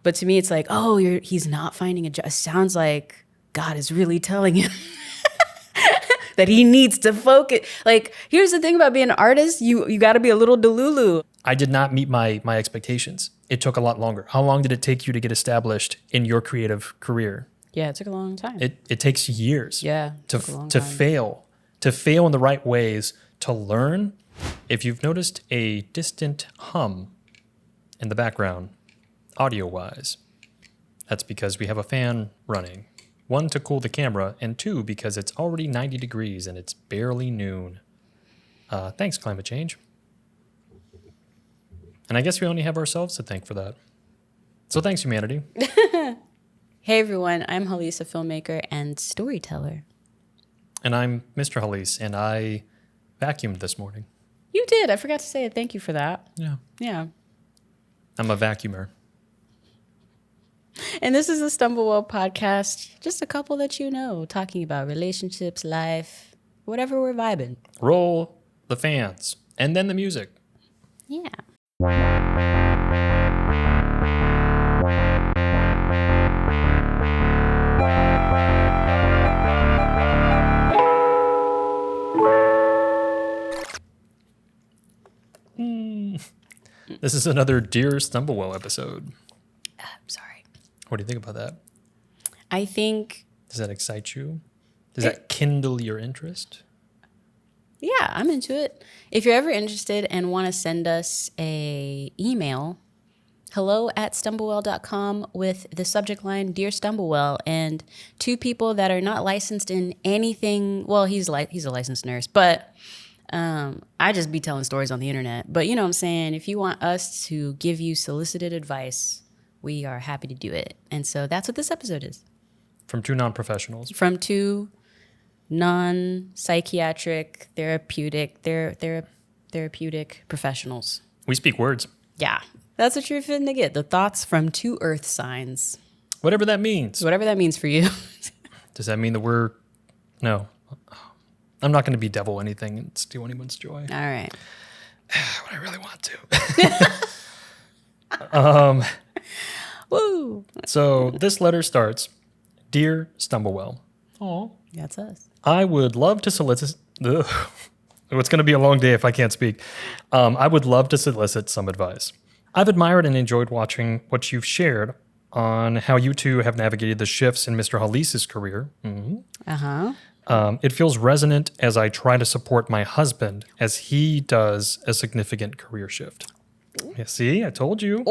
But to me, it's like, oh, he's not finding a job. It sounds like God is really telling him that he needs to focus. Like, here's the thing about being an artist. You got to be a little delulu. I did not meet my expectations. It took a lot longer. How long did it take you to get established in your creative career? Yeah, it took a long time. It takes years. Yeah, to fail in the right ways, to learn. If you've noticed a distant hum in the background, audio-wise, that's because we have a fan running. 1, to cool the camera, and 2, because it's already 90 degrees and it's barely noon. Thanks, climate change. And I guess we only have ourselves to thank for that. So thanks, humanity. Hey, everyone. I'm Hallease, a filmmaker and storyteller. And I'm Mr. Hallease, and I vacuumed this morning. You did. I forgot to say it. Thank you for that. Yeah. Yeah. I'm a vacuumer. And this is the StumbleWell podcast. Just a couple that you know, talking about relationships, life, whatever we're vibing. Roll the fans, and then the music. Yeah. This is another Dear StumbleWell episode. I'm sorry. What do you think about that? I think... Does that excite you? Does that kindle your interest? Yeah, I'm into it. If you're ever interested and want to send us a email, hello@stumblewell.com with the subject line, Dear StumbleWell, and 2 people that are not licensed in anything. Well, he's a licensed nurse, but I just be telling stories on the internet. But you know what I'm saying? If you want us to give you solicited advice, we are happy to do it. And so that's what this episode is. From 2 non-professionals. From 2 non-psychiatric, therapeutic professionals. We speak words. Yeah. That's what you're fitting to get. The thoughts from 2 earth signs. Whatever that means. Whatever that means for you. Does that mean that we're... No. I'm not going to be devil anything and steal anyone's joy. All right. But I really want to. Woo. So this letter starts, Dear StumbleWell. Oh, that's us. I would love to solicit... Ugh. It's going to be a long day if I can't speak. I would love to solicit some advice. I've admired and enjoyed watching what you've shared on how you 2 have navigated the shifts in Mr. Hallease's career. Mm-hmm. Uh-huh. It feels resonant as I try to support my husband as he does a significant career shift. Yeah, see, I told you.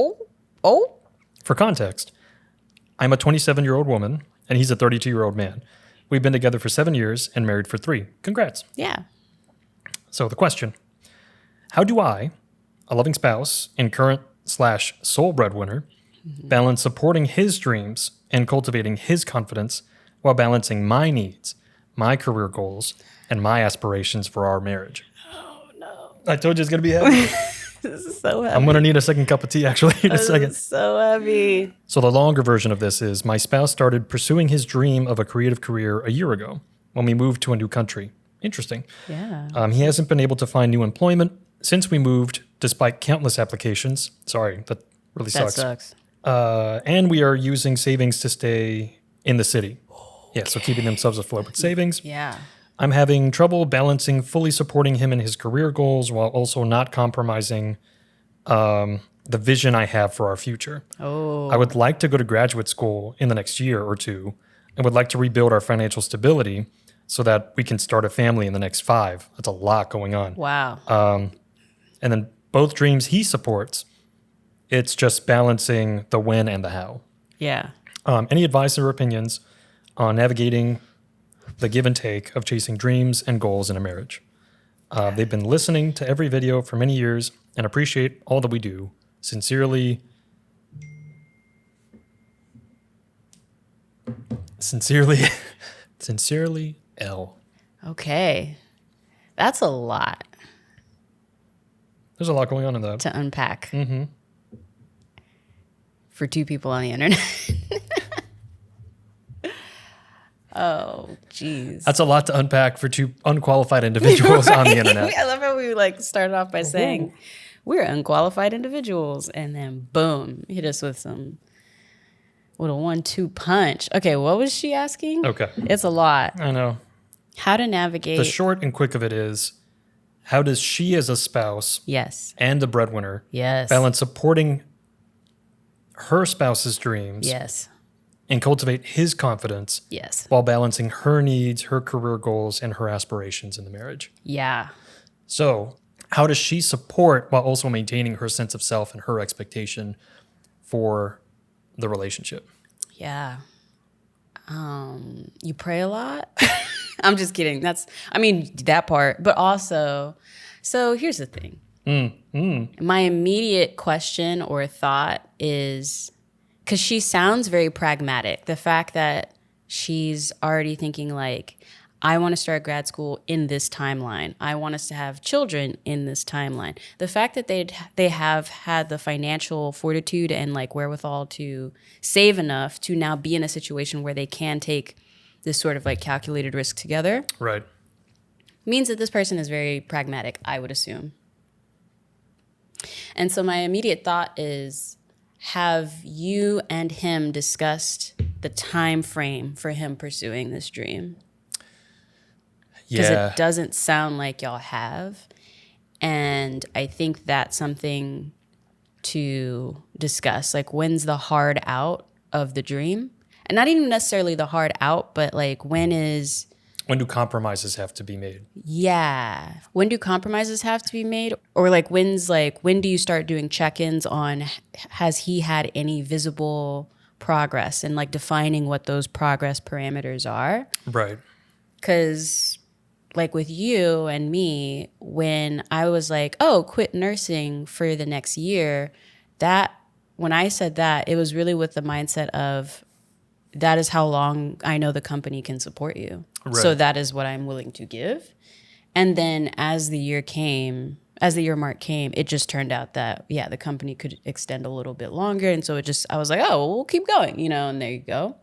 Oh. For context, I'm a 27-year-old woman and he's a 32-year-old man. We've been together for 7 years and married for 3. Congrats. Yeah. So the question, how do I, a loving spouse and current/sole breadwinner, balance supporting his dreams and cultivating his confidence while balancing my needs, my career goals, and my aspirations for our marriage? Oh, no. I told you it's going to be heavy. This is so heavy. I'm going to need a second cup of tea, actually, in a second. This is so heavy. So the longer version of this is my spouse started pursuing his dream of a creative career a year ago when we moved to a new country. Interesting. Yeah. He hasn't been able to find new employment since we moved, despite countless applications. Sorry, that really sucks. That sucks. And we are using savings to stay in the city. Okay. Yeah, so keeping themselves afloat with savings. Yeah. I'm having trouble balancing fully supporting him in his career goals while also not compromising the vision I have for our future. Oh. I would like to go to graduate school in the next year or 2 and would like to rebuild our financial stability so that we can start a family in the next 5. That's a lot going on. Wow. And then both dreams he supports, it's just balancing the when and the how. Yeah. Any advice or opinions on navigating the give and take of chasing dreams and goals in a marriage? They've been listening to every video for many years and appreciate all that we do. Sincerely, Elle. Okay. That's a lot There's a lot going on in that. to unpack Mm-hmm. for 2 people on the internet. Oh, geez. That's a lot to unpack for 2 unqualified individuals on the internet. I love how we started off by saying we're unqualified individuals, and then boom, hit us with some with a 1-2 punch. Okay, what was she asking? Okay. It's a lot. I know. How to navigate. The short and quick of it is, how does she as a spouse Yes. and the breadwinner Yes. balance supporting her spouse's dreams Yes. and cultivate his confidence Yes. while balancing her needs, her career goals, and her aspirations in the marriage? Yeah. So, how does she support while also maintaining her sense of self and her expectation for the relationship? Yeah. You pray a lot? I'm just kidding. That part. But also, so here's the thing. My immediate question or thought is, because she sounds very pragmatic. The fact that she's already thinking like, I want to start grad school in this timeline. I want us to have children in this timeline. The fact that they have had the financial fortitude and like wherewithal to save enough to now be in a situation where they can take this sort of like calculated risk together Right. means that this person is very pragmatic, I would assume. And so my immediate thought is, have you and him discussed the time frame for him pursuing this dream? Because it doesn't sound like y'all have. And I think that's something to discuss. Like, when's the hard out of the dream? And not even necessarily the hard out, but like, when do compromises have to be made? Yeah. When do compromises have to be made? Or like, when do you start doing check-ins on, has he had any visible progress, and like defining what those progress parameters are? Right. Because like with you and me, when I was like, oh, quit nursing for the next year, when I said that, it was really with the mindset of, that is how long I know the company can support you. Right. So that is what I'm willing to give. And then as the year mark came, it just turned out that, yeah, the company could extend a little bit longer. And so I was like, oh, well, we'll keep going, and there you go.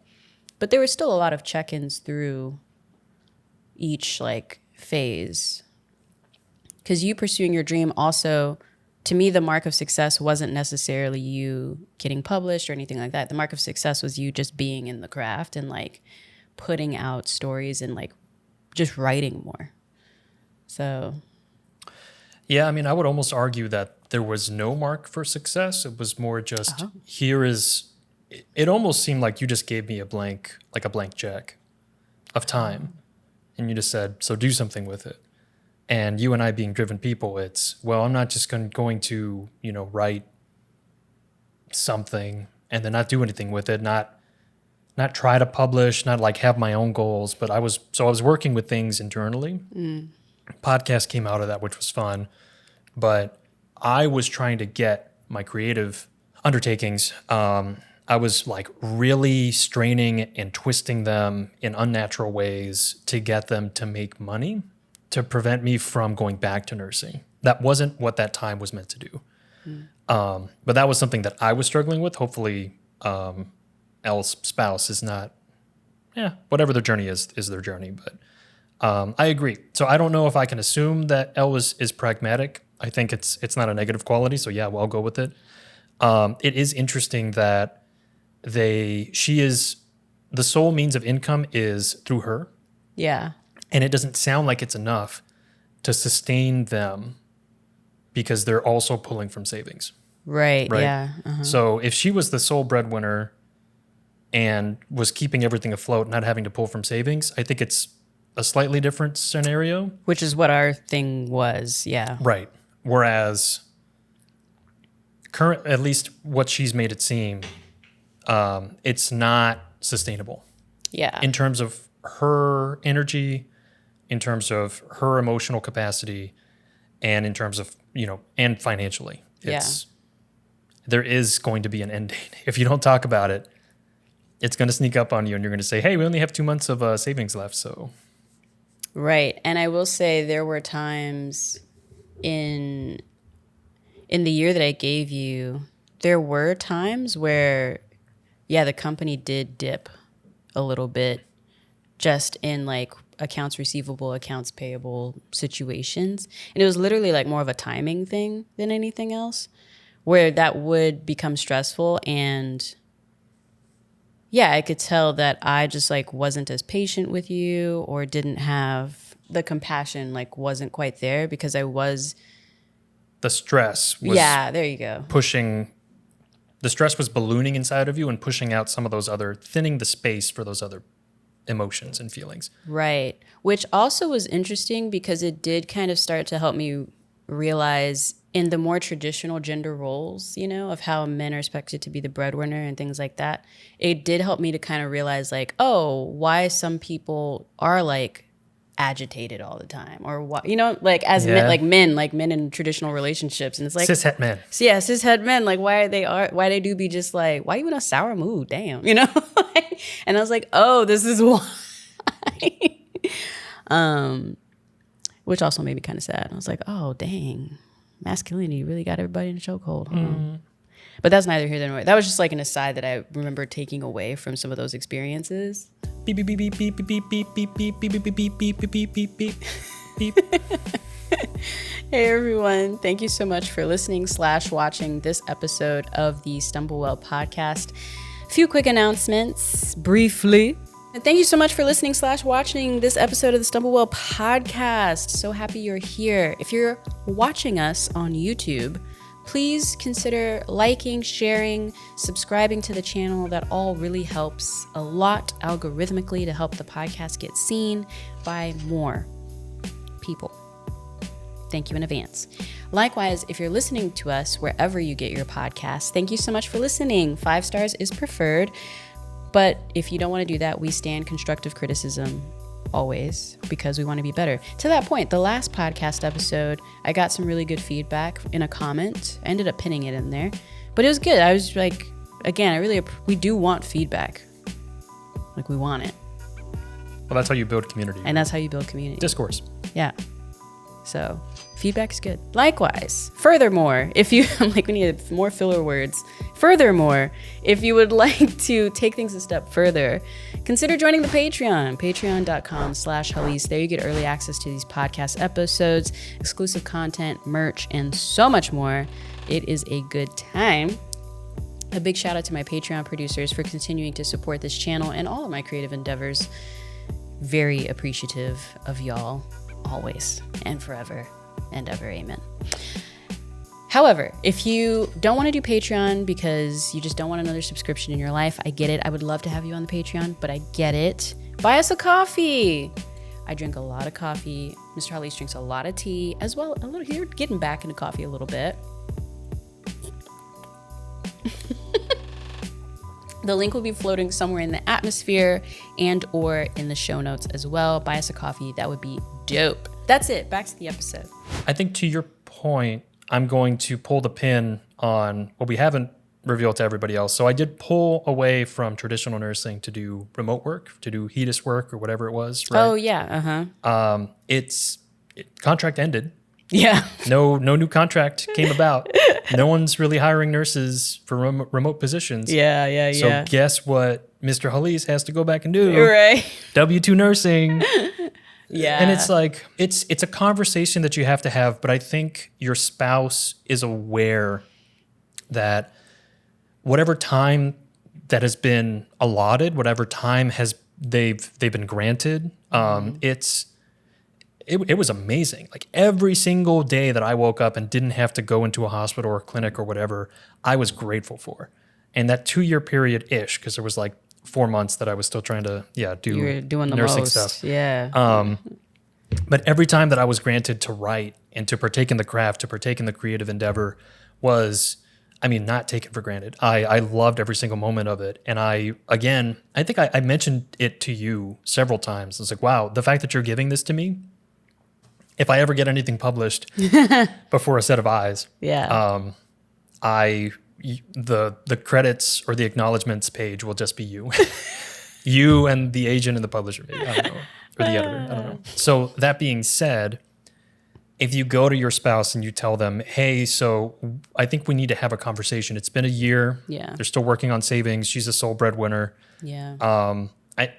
But there were still a lot of check-ins through each like phase. Because you pursuing your dream also, to me, the mark of success wasn't necessarily you getting published or anything like that. The mark of success was you just being in the craft and like putting out stories and like just writing more. So. Yeah, I would almost argue that there was no mark for success. It was more just, it almost seemed like you just gave me a blank check of time. And you just said, so do something with it. And you and I being driven people, it's, well, I'm not just going to, write something and then not do anything with it, not try to publish, not like have my own goals. But I was working with things internally. Podcast came out of that, which was fun. But I was trying to get my creative undertakings. I was like really straining and twisting them in unnatural ways to get them to make money, to prevent me from going back to nursing. That wasn't what that time was meant to do. But that was something that I was struggling with. Hopefully, Elle's spouse is not, whatever their journey is their journey. But I agree. So I don't know if I can assume that Elle is pragmatic. I think it's not a negative quality. So yeah, well, I'll go with it. It is interesting that she is, the sole means of income is through her. Yeah. And it doesn't sound like it's enough to sustain them because they're also pulling from savings. Right? Yeah. Uh-huh. So if she was the sole breadwinner and was keeping everything afloat, not having to pull from savings, I think it's a slightly different scenario. Which is what our thing was, yeah. Right. Whereas at least what she's made it seem, it's not sustainable. Yeah. In terms of her energy, in terms of her emotional capacity, and in terms of, and financially. There is going to be an end date. If you don't talk about it, it's going to sneak up on you and you're going to say, hey, we only have 2 months of savings left, so. Right. And I will say there were times in the year that I gave you, there were times where, the company did dip a little bit just in like accounts receivable, accounts payable situations. And it was literally like more of a timing thing than anything else, where that would become stressful. And yeah, I could tell that I just like wasn't as patient with you or didn't have the compassion, like wasn't quite there because I was. The stress was Yeah, there you go. the stress was ballooning inside of you and pushing out some of those other, thinning the space for those other emotions and feelings. Right. Which also was interesting because it did kind of start to help me realize in the more traditional gender roles, you know, of how men are expected to be the breadwinner and things like that. It did help me to kind of realize like, oh, why some people are like agitated all the time or what, you know, like as Yeah. like men in traditional relationships. And it's like, Cishet men. so yeah, cishet men, like why they do be just like, why you in a sour mood? Damn, you know? And I was like, oh, this is why. Which also made me kind of sad. I was like, oh, dang, masculinity really got everybody in a chokehold. Huh? But that's neither here nor there. That was just like an aside that I remember taking away from some of those experiences. Beep beep beep beep beep beep beep beep beep beep beep beep beep beep beep beep beep beep. Hey everyone, thank you so much for listening / watching this episode of the StumbleWell podcast. A few quick announcements briefly. And thank you so much for listening / watching this episode of the StumbleWell podcast. So happy you're here. If you're watching us on YouTube, please consider liking, sharing, subscribing to the channel. That all really helps a lot algorithmically to help the podcast get seen by more people. Thank you in advance. Likewise, if you're listening to us wherever you get your podcasts, thank you so much for listening. 5 stars is preferred. But if you don't want to do that, we stand constructive criticism always because we want to be better. To that point, the last podcast episode, I got some really good feedback in a comment. I ended up pinning it in there, but it was good. I was like, again, we do want feedback. Like we want it. Well, that's how you build community. And that's how you build community. Discourse. Yeah. So feedback is good. Likewise, furthermore, if you, I'm like, we need more filler words. Furthermore, if you would like to take things a step further, consider joining the Patreon, patreon.com/Hallease. There you get early access to these podcast episodes, exclusive content, merch, and so much more. It is a good time. A big shout out to my Patreon producers for continuing to support this channel and all of my creative endeavors. Very appreciative of y'all. Always and forever and ever. Amen. However, if you don't want to do Patreon because you just don't want another subscription in your life, I get it. I would love to have you on the Patreon, but I get it. Buy us a coffee. I drink a lot of coffee. Mr. Hallease drinks a lot of tea as well. A little here, getting back into coffee a little bit. The link will be floating somewhere in the atmosphere and or in the show notes as well. Buy us a coffee. That would be dope. That's it. Back to the episode. I think to your point, I'm going to pull the pin on what we haven't revealed to everybody else. So I did pull away from traditional nursing to do remote work, to do HEDIS work or whatever it was. Right? Oh, yeah. Uh-huh. Contract ended. Yeah. No new contract came about. No one's really hiring nurses for remote positions. Yeah. So guess what Mr. Hallease has to go back and do? Right. W-2 nursing. Yeah. And it's like, it's a conversation that you have to have, but I think your spouse is aware that whatever time that has been allotted, whatever time they've been granted, it was amazing. Like every single day that I woke up and didn't have to go into a hospital or a clinic or whatever, I was grateful for. And that 2-year period-ish, because there was like 4 months that I was still trying to, do you were doing the nursing most stuff. Yeah. But every time that I was granted to write and to partake in the craft, to partake in the creative endeavor was, not taken for granted. I loved every single moment of it. And I think I mentioned it to you several times. It's like, wow, the fact that you're giving this to me, if I ever get anything published before a set of eyes, the credits or the acknowledgments page will just be you. You and the agent and the publisher, maybe. I don't know. Or the editor. I don't know. So that being said, if you go to your spouse and you tell them, hey, so I think we need to have a conversation. It's been a year. Yeah. They're still working on savings. She's a sole breadwinner. Yeah.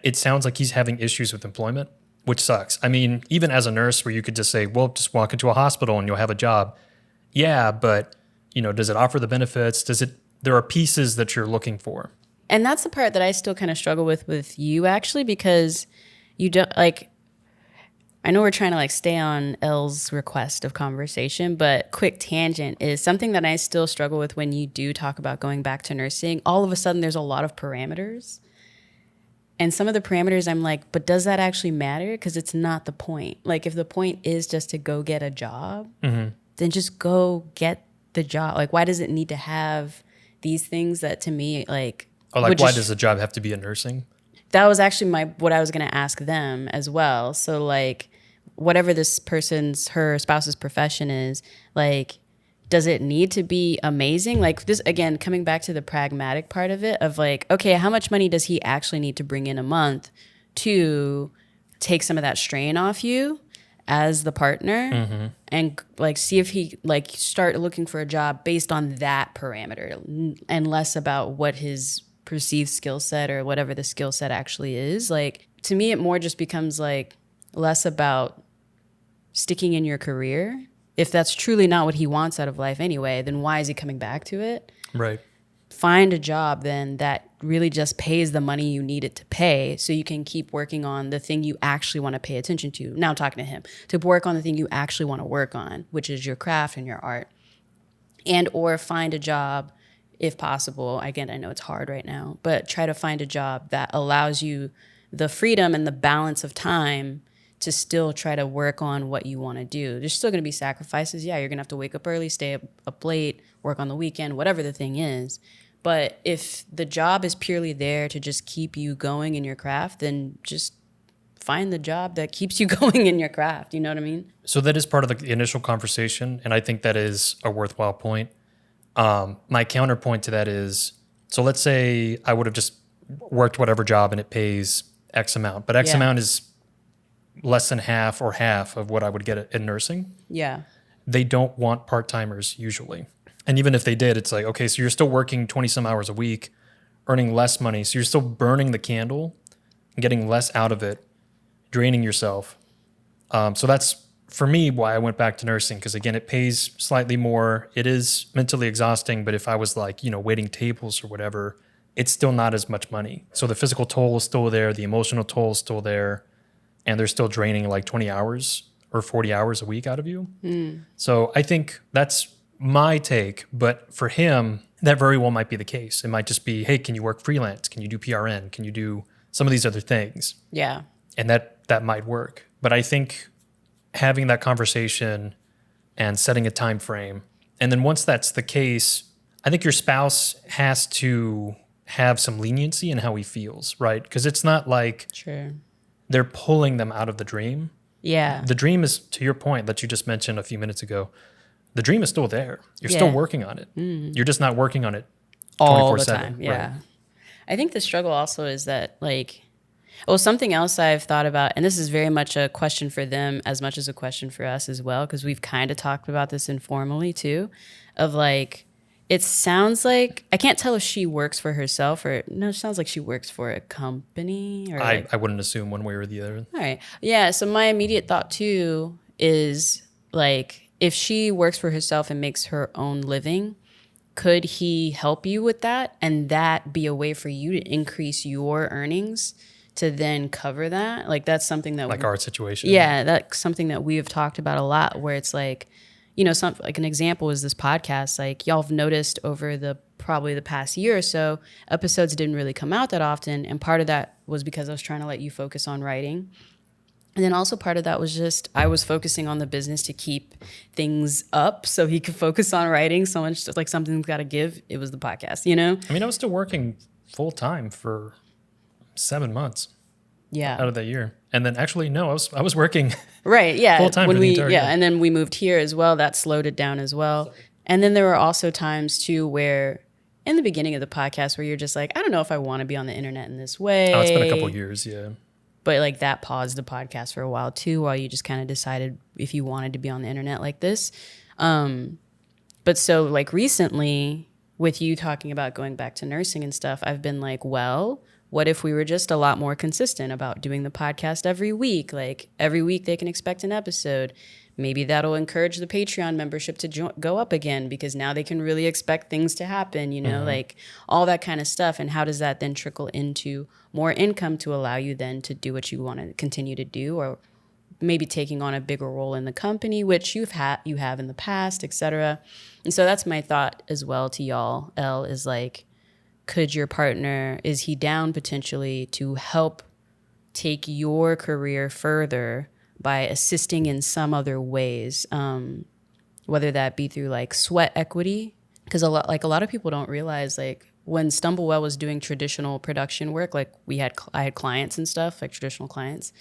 It sounds like he's having issues with employment, which sucks. Even as a nurse where you could just say, well, just walk into a hospital and you'll have a job. Yeah, but does it offer the benefits? There are pieces that you're looking for. And that's the part that I still kind of struggle with you, actually, because you don't, like, I know we're trying to like stay on Elle's request of conversation, but quick tangent is something that I still struggle with when you do talk about going back to nursing. All of a sudden, there's a lot of parameters. And some of the parameters, I'm like, but does that actually matter? Because it's not the point. Like, if the point is just to go get a job, then just go get the job. Like, why does it need to have these things that to me, like... Or like, why does the job have to be in nursing? That was actually what I was going to ask them as well. So, like, whatever this her spouse's profession is, like, does it need to be amazing? Like, this, again, coming back to the pragmatic part of it, of like, okay, how much money does he actually need to bring in a month to take some of that strain off you as the partner, and like see if he like start looking for a job based on that parameter and less about what his perceived skill set or whatever the skill set actually is. Like, to me, it more just becomes like less about sticking in your career. If that's truly not what he wants out of life anyway, then why is he coming back to it? Right. Find a job then that really just pays the money you need it to pay, so you can keep working on the thing you actually want to pay attention to. Now I'm talking to him, to work on the thing you actually want to work on, which is your craft and your art. And or find a job, if possible. Again, I know it's hard right now, but try to find a job that allows you the freedom and the balance of time to still try to work on what you want to do. There's still going to be sacrifices. Yeah, you're going to have to wake up early, stay up late, work on the weekend, whatever the thing is. But if the job is purely there to just keep you going in your craft, then just find the job that keeps you going in your craft. You know what I mean? So that is part of the initial conversation, and I think that is a worthwhile point. My counterpoint to that is, so let's say I would have just worked whatever job and it pays X amount, but X amount is less than half or half of what I would get in nursing. Yeah. They don't want part-timers usually. And even if they did, it's like, okay, so you're still working 20 some hours a week, earning less money. So you're still burning the candle, getting less out of it, draining yourself. So that's, for me, why I went back to nursing. Because again, it pays slightly more. It is mentally exhausting. But if I was like, waiting tables or whatever, it's still not as much money. So the physical toll is still there. The emotional toll is still there. And they're still draining like 20 hours or 40 hours a week out of you. So I think that's my take. But for him, that very well might be the case. It might just be, hey, can you work freelance? Can you do PRN? Can you do some of these other things? Yeah. And that might work. But I think having that conversation and setting a time frame, and then once that's the case, I think your spouse has to have some leniency in how he feels, right? Because it's not like they're pulling them out of the dream. Yeah. The dream is, to your point that you just mentioned a few minutes ago, the dream is still there. You're still working on it. You're just not working on it all 24/7. The time. Yeah. Right. I think the struggle also is that, like, something else I've thought about, and this is very much a question for them as much as a question for us as well, because we've kind of talked about this informally too, of like, it sounds like, I can't tell if she works for herself or, no, it sounds like she works for a company. Or I wouldn't assume one way or the other. All right. Yeah. So my immediate thought too is like, if she works for herself and makes her own living, could he help you with that? And that be a way for you to increase your earnings to then cover that? Like, that's something that... Like our situation. Yeah, that's something that we have talked about a lot, where it's like, like an example is this podcast. Like, y'all have noticed over probably the past year or so, episodes didn't really come out that often. And part of that was because I was trying to let you focus on writing. And then also part of that was just I was focusing on the business to keep things up so he could focus on writing. So much like something's got to give. It was the podcast, I mean, I was still working full time for 7 months. Yeah. Out of that year. And then actually, no, I was working right. Yeah. full time for the entire year. And then we moved here as well. That slowed it down as well. And then there were also times too where in the beginning of the podcast where you're just like, I don't know if I want to be on the internet in this way. Oh, it's been a couple of years. Yeah. But like that paused the podcast for a while too, while you just kind of decided if you wanted to be on the internet like this. But so like recently with you talking about going back to nursing and stuff, I've been like, well, what if we were just a lot more consistent about doing the podcast every week? Like every week they can expect an episode. maybe that'll encourage the Patreon membership to go up again, because now they can really expect things to happen, like all that kind of stuff. And how does that then trickle into more income to allow you then to do what you want to continue to do, or maybe taking on a bigger role in the company, which you have in the past, etc. And so that's my thought as well to y'all, Elle, is like, could your partner, is he down potentially to help take your career further by assisting in some other ways, whether that be through like sweat equity? Because a lot of people don't realize, like, when StumbleWell was doing traditional production work, like I had clients and stuff, like traditional clients,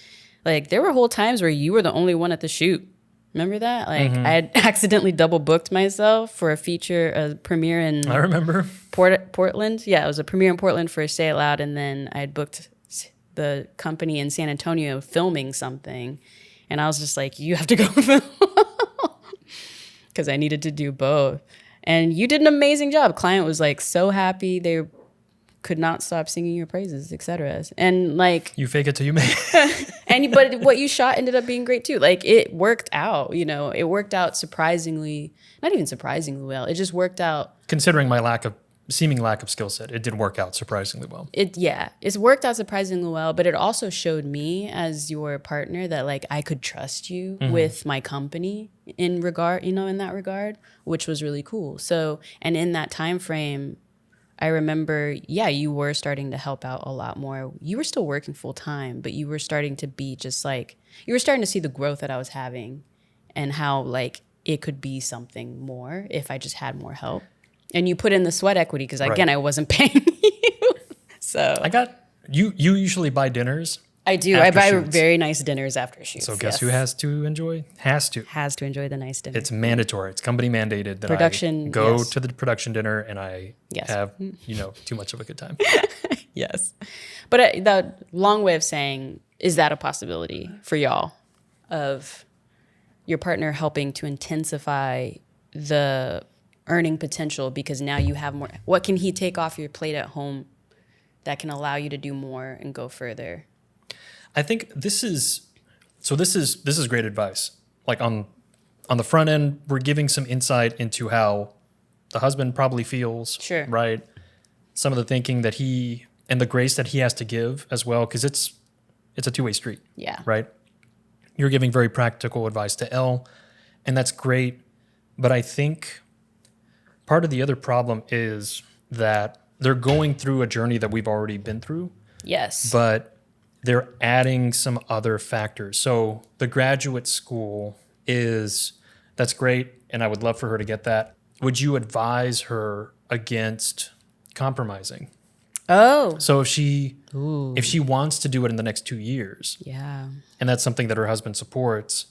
like there were whole times where you were the only one at the shoot. Remember that? Like I had accidentally double booked myself for a premiere in I remember Portland. Yeah, it was a premiere in Portland for Say It Loud, and then I had booked the company in San Antonio filming something, and I was just like, you have to go film, because I needed to do both. And you did an amazing job. Client was like so happy. They could not stop singing your praises, etc. And like, you fake it till you make it. But what you shot ended up being great too. Like it worked out, it worked out surprisingly, not even surprisingly well. It just worked out. Considering my seeming lack of skill set, it did work out surprisingly well. It's worked out surprisingly well, but it also showed me as your partner that like I could trust you with my company in that regard, which was really cool. So, and in that time frame, I remember, you were starting to help out a lot more. You were still working full time, but you were starting to be just like, you were starting to see the growth that I was having and how like it could be something more if I just had more help. And you put in the sweat equity because, again, I wasn't paying you. So I got, you usually buy dinners. I do. I buy very nice dinners after shoots. So guess who has to enjoy? Has to enjoy the nice dinner. It's mandatory. It's company mandated that I go to the production dinner and I have, too much of a good time. Yes. But the long way of saying, is that a possibility for y'all of your partner helping to intensify the earning potential, because now you have more? What can he take off your plate at home that can allow you to do more and go further? I think this is great advice. Like on the front end, we're giving some insight into how the husband probably feels, sure, right? Some of the thinking that he and the grace that he has to give as well, because it's a two-way street. Yeah. Right? You're giving very practical advice to Elle, and that's great. But I think part of the other problem is that they're going through a journey that we've already been through. Yes. But they're adding some other factors. So the graduate school that's great, and I would love for her to get that. Would you advise her against compromising? Oh. So if she wants to do it in the next 2 years, and that's something that her husband supports,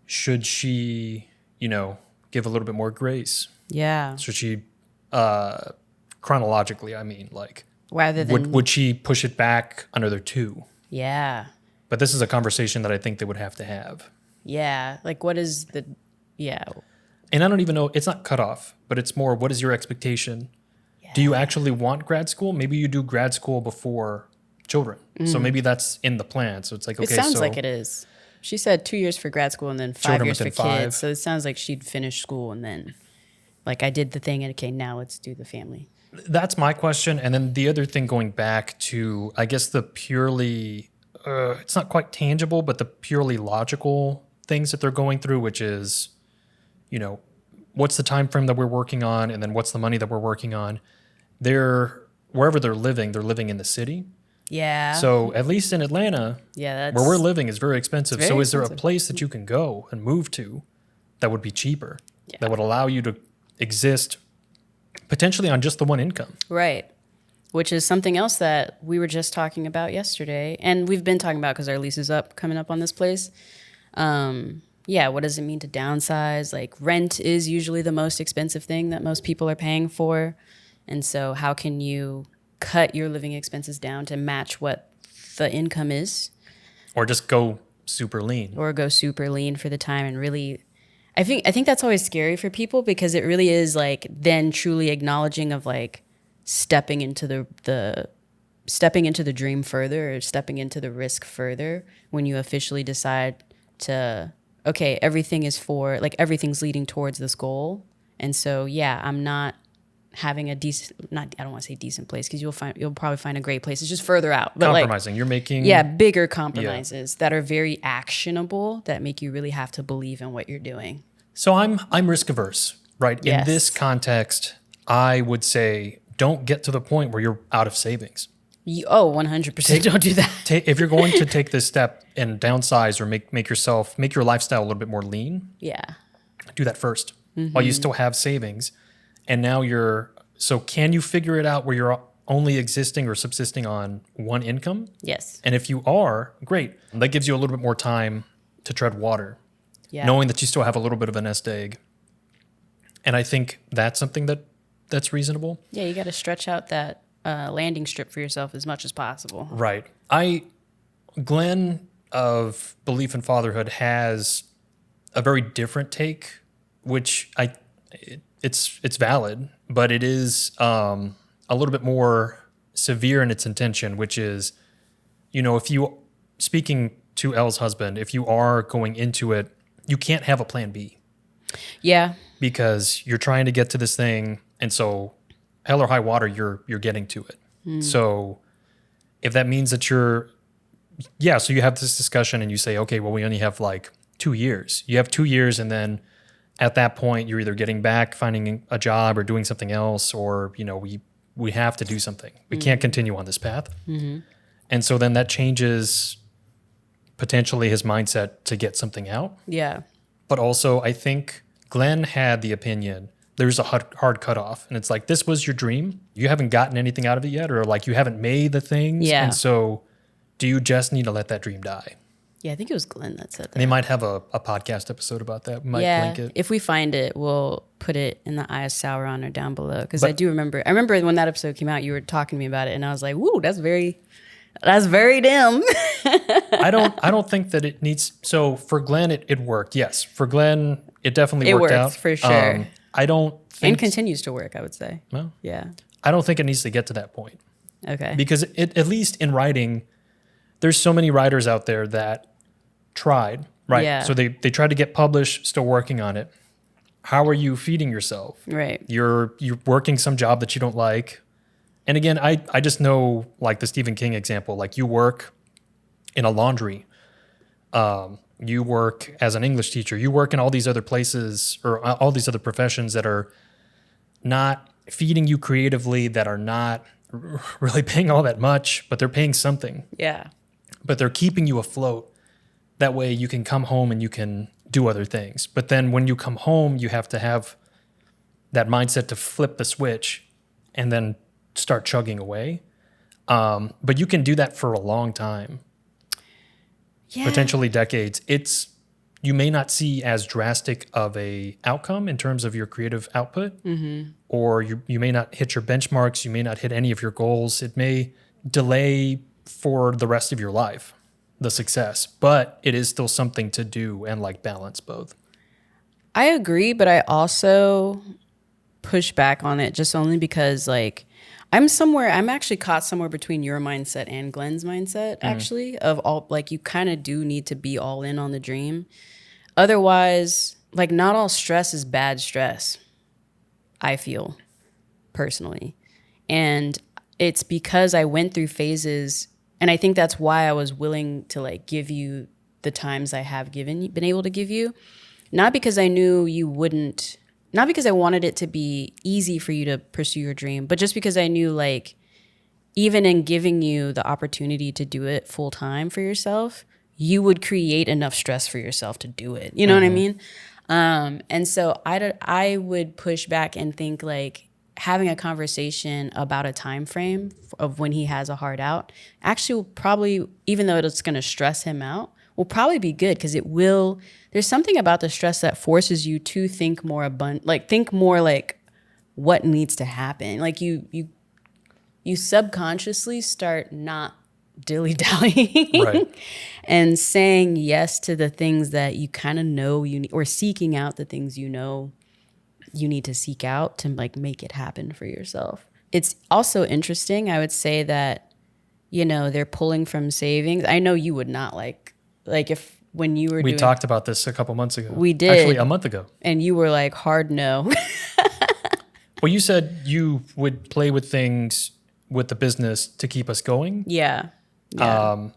should she, give a little bit more grace? Yeah. Should she, chronologically, I mean, like, rather than would she push it back another 2? Yeah. But this is a conversation that I think they would have to have. Yeah. Like, what is the And I don't even know, it's not cut off, but it's more, what is your expectation? Yeah. Do you actually want grad school? Maybe you do grad school before children. So maybe that's in the plan. So it's like, okay, it sounds like it is. She said 2 years for grad school and then 5 years for kids. So it sounds like she'd finish school and then, like, I did the thing and okay, now let's do the family. That's my question. And then the other thing, going back to, I guess, the purely, it's not quite tangible, but the purely logical things that they're going through, which is, what's the time frame that we're working on, and then what's the money that we're working on. Wherever they're living in the city. Yeah. So at least in Atlanta, where we're living is very expensive. So is there a place that you can go and move to that would be cheaper, that would allow you to exist potentially on just the one income? Right. Which is something else that we were just talking about yesterday. And we've been talking about because our lease is coming up on this place. What does it mean to downsize? Like, rent is usually the most expensive thing that most people are paying for. And so how can you cut your living expenses down to match what the income is? Or just go super lean. For the time. And really, I think that's always scary for people, because it really is like then truly acknowledging of like stepping into the dream further, or stepping into the risk further when you officially decide to okay, everything is for, like, everything's leading towards this goal. And so, yeah, I'm not having a decent, not, I don't want to say decent place, because you'll probably find a great place. It's just further out. But Compromising. You're making. yeah, bigger compromises that are very actionable, that make you really have to believe in what you're doing. So I'm risk averse, right? Yes. In this context, I would say don't get to the point where you're out of savings. 100% don't do that. If you're going to take this step and downsize or make your lifestyle a little bit more lean, Yeah. do that first while you still have savings. And now so can you figure it out where you're only existing or subsisting on one income? Yes. And if you are, great. That gives you a little bit more time to tread water, knowing that you still have a little bit of a nest egg. And I think that's something that's reasonable. Yeah, you got to stretch out that landing strip for yourself as much as possible. Right. Glenn of Belief in Fatherhood has a very different take, which it's valid, but it is a little bit more severe in its intention, which is, speaking to Elle's husband, if you are going into it, you can't have a plan B. Yeah. Because you're trying to get to this thing, and so hell or high water, you're getting to it. So if that means that so you have this discussion and you say, okay, well, we only have like 2 years. You have 2 years, and then at that point, you're either getting back, finding a job, or doing something else, or we have to do something. We can't continue on this path. And so then that changes potentially his mindset to get something out. Yeah. But also, I think Glenn had the opinion there's a hard cutoff, and it's like, this was your dream. You haven't gotten anything out of it yet, or like you haven't made the things. Yeah. And so do you just need to let that dream die? Yeah, I think it was Glenn that said that. They might have a podcast episode about that. We might link it. If we find it, we'll put it in the Eye of Sauron or down below. Because I do remember. I remember when that episode came out, you were talking to me about it, and I was like, "Woo, that's very dim." I don't think that it needs. So for Glenn, it worked. Yes, for Glenn, it definitely worked out for sure. I don't think, and continues to work, I would say. Well, yeah. I don't think it needs to get to that point. Okay. Because at least in writing, there's so many writers out there that tried, right? Yeah. So they tried to get published, still working on it. How are you feeding yourself? Right. You're working some job that you don't like. And again, I just know, like the Stephen King example, like you work in a laundry, you work as an English teacher, you work in all these other places or all these other professions that are not feeding you creatively, that are not really paying all that much, but they're paying something. Yeah. But they're keeping you afloat. That way you can come home and you can do other things. But then when you come home, you have to have that mindset to flip the switch and then start chugging away. But you can do that for a long time. Yeah. Potentially decades. You may not see as drastic of a outcome in terms of your creative output, or you may not hit your benchmarks. You may not hit any of your goals. It may delay for the rest of your life, the success, but it is still something to do and like balance both. I agree, but I also push back on it just only because like I'm actually caught somewhere between your mindset and Glenn's mindset, actually, of all, like, you kind of do need to be all in on the dream. Otherwise, like, not all stress is bad stress, I feel, personally. And it's because I went through phases, and I think that's why I was willing to, like, give you the times I have been able to give you. Not because I knew you wouldn't, not because I wanted it to be easy for you to pursue your dream, but just because I knew, like, even in giving you the opportunity to do it full time for yourself, you would create enough stress for yourself to do it. You know what I mean? And so I would push back and think, like, having a conversation about a time frame of when he has a hard out actually will probably, even though it's going to stress him out, will probably be good, because there's something about the stress that forces you to think more think more like what needs to happen. Like you subconsciously start not dilly-dallying, right, and saying yes to the things that you kind of know you need, or seeking out the things you know you need to seek out to, like, make it happen for yourself. It's also interesting, I would say, that, they're pulling from savings. I know you would not like if when you were We doing, talked about this a couple months ago. We did. Actually, a month ago. and you were like, hard no. Well, you said you would play with things with the business to keep us going. Yeah. Yeah.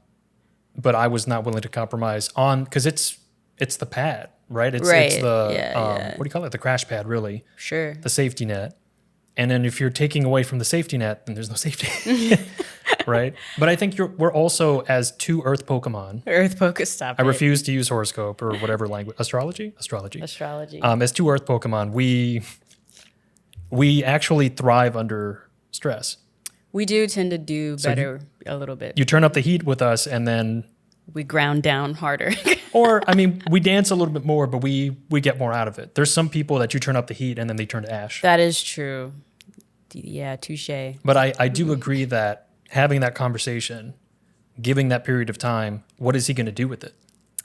But I was not willing to compromise on, because it's the pad, right? It's Right. the Yeah. what do you call it? The crash pad, really. Sure. The safety net. And then if you're taking away from the safety net, then there's no safety. Right? But I think we're also, as two Earth Pokemon. Earth focus, stop I it. refuse to use horoscope or whatever language. Astrology. Astrology. As two Earth Pokemon, we actually thrive under stress. We do tend to do better a little bit. You turn up the heat with us, and then, We ground down harder. or I mean, we dance a little bit more, but we get more out of it. There's some people that you turn up the heat and then they turn to ash. That is true. Yeah, touche. But I do agree that having that conversation, giving that period of time, what is he going to do with it?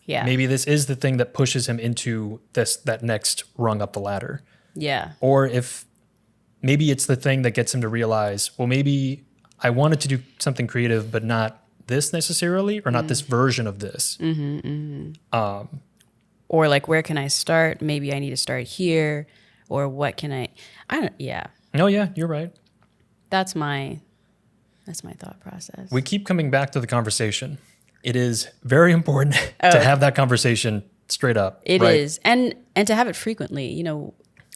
Yeah. Maybe this is the thing that pushes him into that next rung up the ladder. Yeah. Or if maybe it's the thing that gets him to realize, well, maybe I wanted to do something creative, but not this necessarily, or not this version of this. Or like, where can I start? Maybe I need to start here. Or what can I don't, yeah. Oh, yeah, you're right. That's my thought process. We keep coming back to the conversation. It is very important to have that conversation straight up. It right? is. And to have it frequently,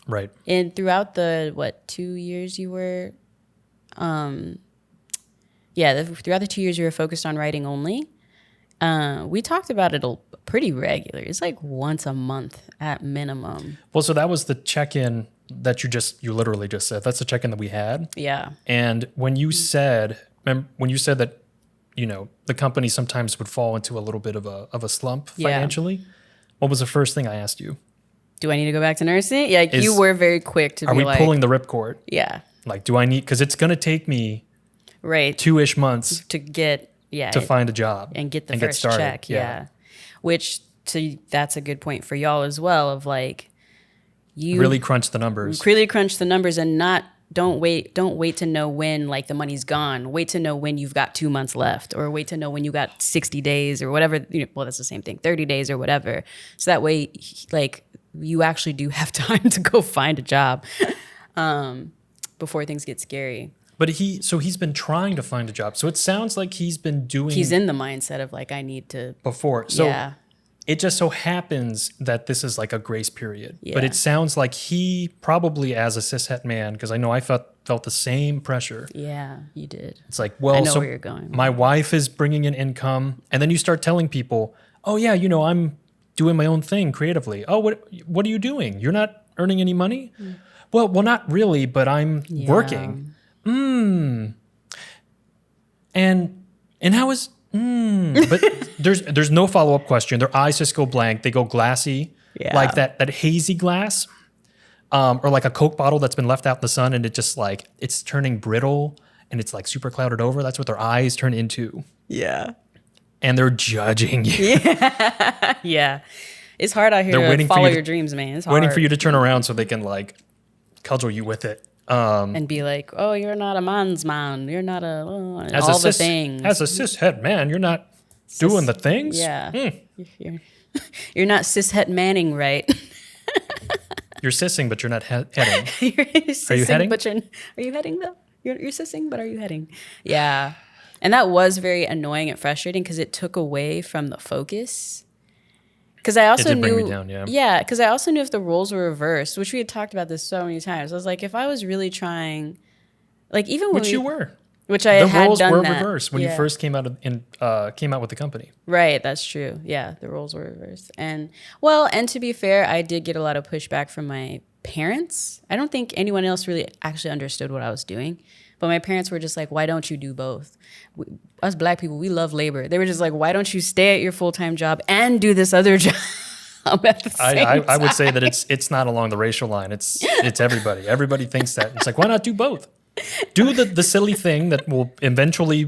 Right. and throughout the 2 years you were throughout the 2 years you were focused on writing only, we talked about it pretty regular. It's like once a month at minimum. Well, so that was the check-in that you literally just said. That's the check-in that we had. Yeah. And when you said that, the company sometimes would fall into a little bit of a slump financially, what was the first thing I asked you? Do I need to go back to nursing? Yeah, you were very quick to be like... Are we pulling the ripcord? Yeah. Like, do I need... Because it's going to take me... Right. 2-ish months to get... Yeah. To find a job. And get the first check. Yeah. Which, that's a good point for y'all as well, of like... You really crunch the numbers. Really crunch the numbers and don't wait to know when like the money's gone. Wait to know when you've got 2 months left, or wait to know when you got 60 days or whatever. Well, that's the same thing, 30 days or whatever. So that way, like, you actually do have time to go find a job before things get scary. But he's been trying to find a job. So it sounds like he's been doing... He's in the mindset of like, I need to... Before. So yeah. It just so happens that this is like a grace period. Yeah. But it sounds like he probably, as a cishet man, because I know I felt the same pressure. Yeah, you did. It's like, well, I know where you're going. My wife is bringing in income. And then you start telling people, oh, yeah, I'm doing my own thing creatively. Oh, what are you doing? You're not earning any money? Mm. Well, not really, but I'm working. And how is... But there's no follow-up question. Their eyes just go blank. They go glassy, like that hazy glass, or like a Coke bottle that's been left out in the sun and it just like it's turning brittle and it's like super clouded over. That's what their eyes turn into. Yeah, and they're judging you. Yeah. It's hard out here to follow your dreams, man. It's hard. Waiting for you to turn around so they can like cudgel you with it. And be like, oh, you're not a man's man. You're not the things. As a cishet man, you're not doing the things? Yeah. You're not cishet manning, right? You're sissing, but you're not heading. You're sissing, are you heading? But are you heading, though? You're sissing, but are you heading? Yeah. And that was very annoying and frustrating because it took away from the focus. Because I also knew, bring me down, yeah. Because I also knew if the roles were reversed, which we had talked about this so many times. I was like, if I was really trying, like even when you were, which I had done that. The roles were reversed when you first came out with the company. Right, that's true. Yeah, the roles were reversed, and to be fair, I did get a lot of pushback from my parents. I don't think anyone else really actually understood what I was doing. But my parents were just like, why don't you do both? Us Black people, we love labor. They were just like, why don't you stay at your full-time job and do this other job at the same time? I would say that it's not along the racial line. It's everybody. Everybody thinks that. It's like, why not do both? Do the silly thing that will eventually,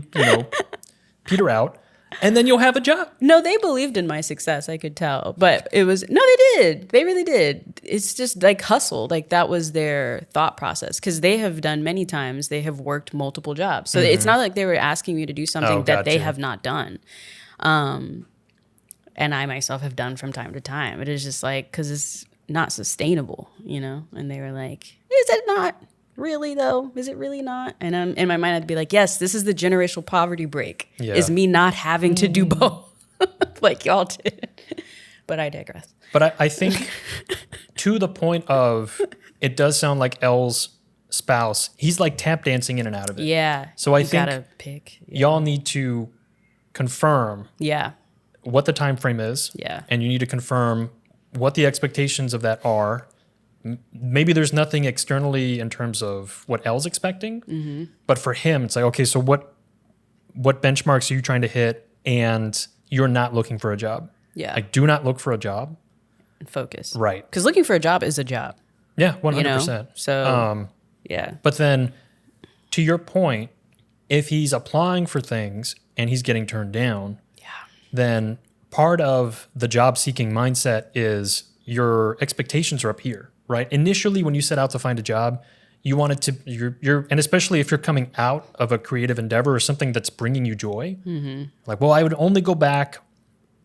peter out, and then you'll have a job. No, they believed in my success. I could tell. But they did. They really did. It's just like hustle. Like that was their thought process because they have done many times. They have worked multiple jobs. So it's not like they were asking me to do something that they have not done. and I myself have done from time to time. It is just like, because it's not sustainable, you know? And they were like, is it not really though? Is it really not? And in my mind, I'd be like, yes, this is the generational poverty break, is me not having to do both like y'all did. But I digress. But I think to the point of, it does sound like Elle's spouse, he's like tap dancing in and out of it. Yeah. So I you think gotta pick. Yeah. y'all need to confirm what the time frame is. Yeah. And you need to confirm what the expectations of that are. Maybe there's nothing externally in terms of what Elle's expecting, but for him, it's like, okay, so what benchmarks are you trying to hit? And you're not looking for a job. Yeah. Like, do not look for a job. Focus. Right. Because looking for a job is a job. Yeah, 100%. You know? So, yeah. But then, to your point, if he's applying for things and he's getting turned down, then part of the job-seeking mindset is your expectations are up here, right? Initially, when you set out to find a job, you want it to, and especially if you're coming out of a creative endeavor or something that's bringing you joy, like, well, I would only go back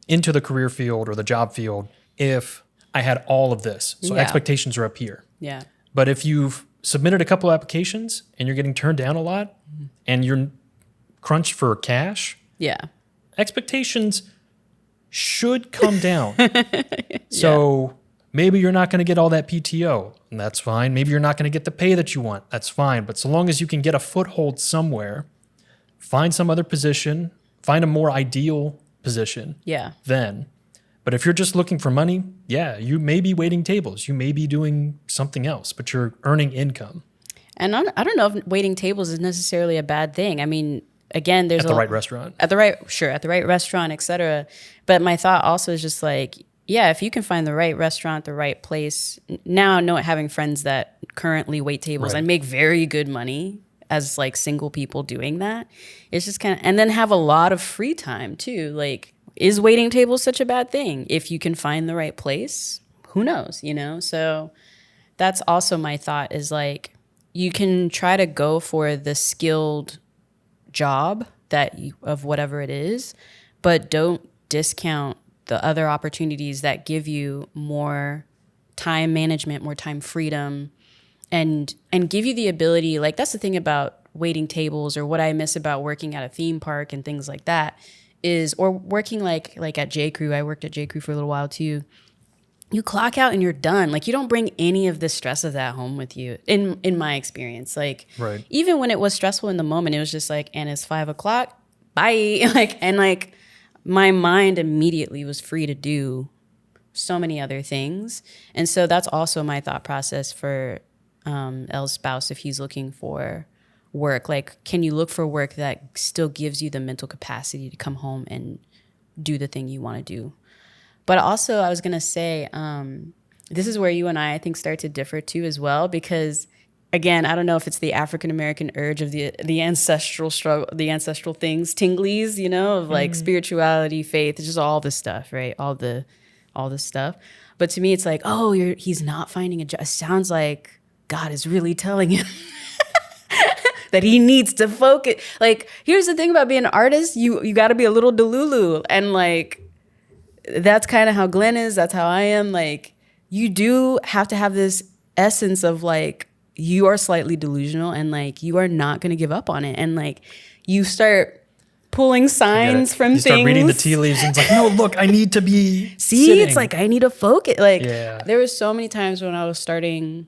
into the career field or the job field if I had all of this. So expectations are up here. Yeah. But if you've submitted a couple applications and you're getting turned down a lot and you're crunched for cash, expectations should come down. So maybe you're not going to get all that PTO, and that's fine. Maybe you're not going to get the pay that you want. That's fine. But so long as you can get a foothold somewhere, find some other position, find a more ideal position, then. But if you're just looking for money, you may be waiting tables. You may be doing something else, but you're earning income. And I don't know if waiting tables is necessarily a bad thing. I mean, again, there's at the right restaurant. At the right restaurant, etc. But my thought also is just like, if you can find the right restaurant, the right place. Now I know having friends that currently wait tables and make very good money as like single people doing that. It's just kind of, and then have a lot of free time too. Like, is waiting tables such a bad thing? If you can find the right place, who knows, you know? So that's also my thought, is like, you can try to go for the skilled job of whatever it is, but don't discount the other opportunities that give you more time management, more time freedom, and give you the ability, like, that's the thing about waiting tables, or what I miss about working at a theme park and things like that, is, or working like at J. Crew. I worked at J. Crew for a little while too. You clock out and you're done. Like, you don't bring any of the stress of that home with you, in my experience. Like, even when it was stressful in the moment, it was just like, and it's 5 o'clock, bye. Like, my mind immediately was free to do so many other things. And so that's also my thought process for Elle's spouse, if he's looking for work. Like, can you look for work that still gives you the mental capacity to come home and do the thing you want to do? But also, I was going to say, this is where you and I think, start to differ too as well, because, again, I don't know if it's the African-American urge of the ancestral struggle, the ancestral things, tinglies, you know, of like spirituality, faith, it's just all this stuff, right? All this stuff. But to me, it's like, oh, he's not finding a job. It sounds like God is really telling him that he needs to focus. Like, here's the thing about being an artist, you got to be a little delulu, and like, that's kind of how Glenn is. That's how I am. Like, you do have to have this essence of like, you are slightly delusional, and like, you are not going to give up on it. And like, you start pulling signs from things. You start reading the tea leaves, and it's like, no, look, I need to be sitting. It's like, I need to focus. Like, there was so many times when I was starting,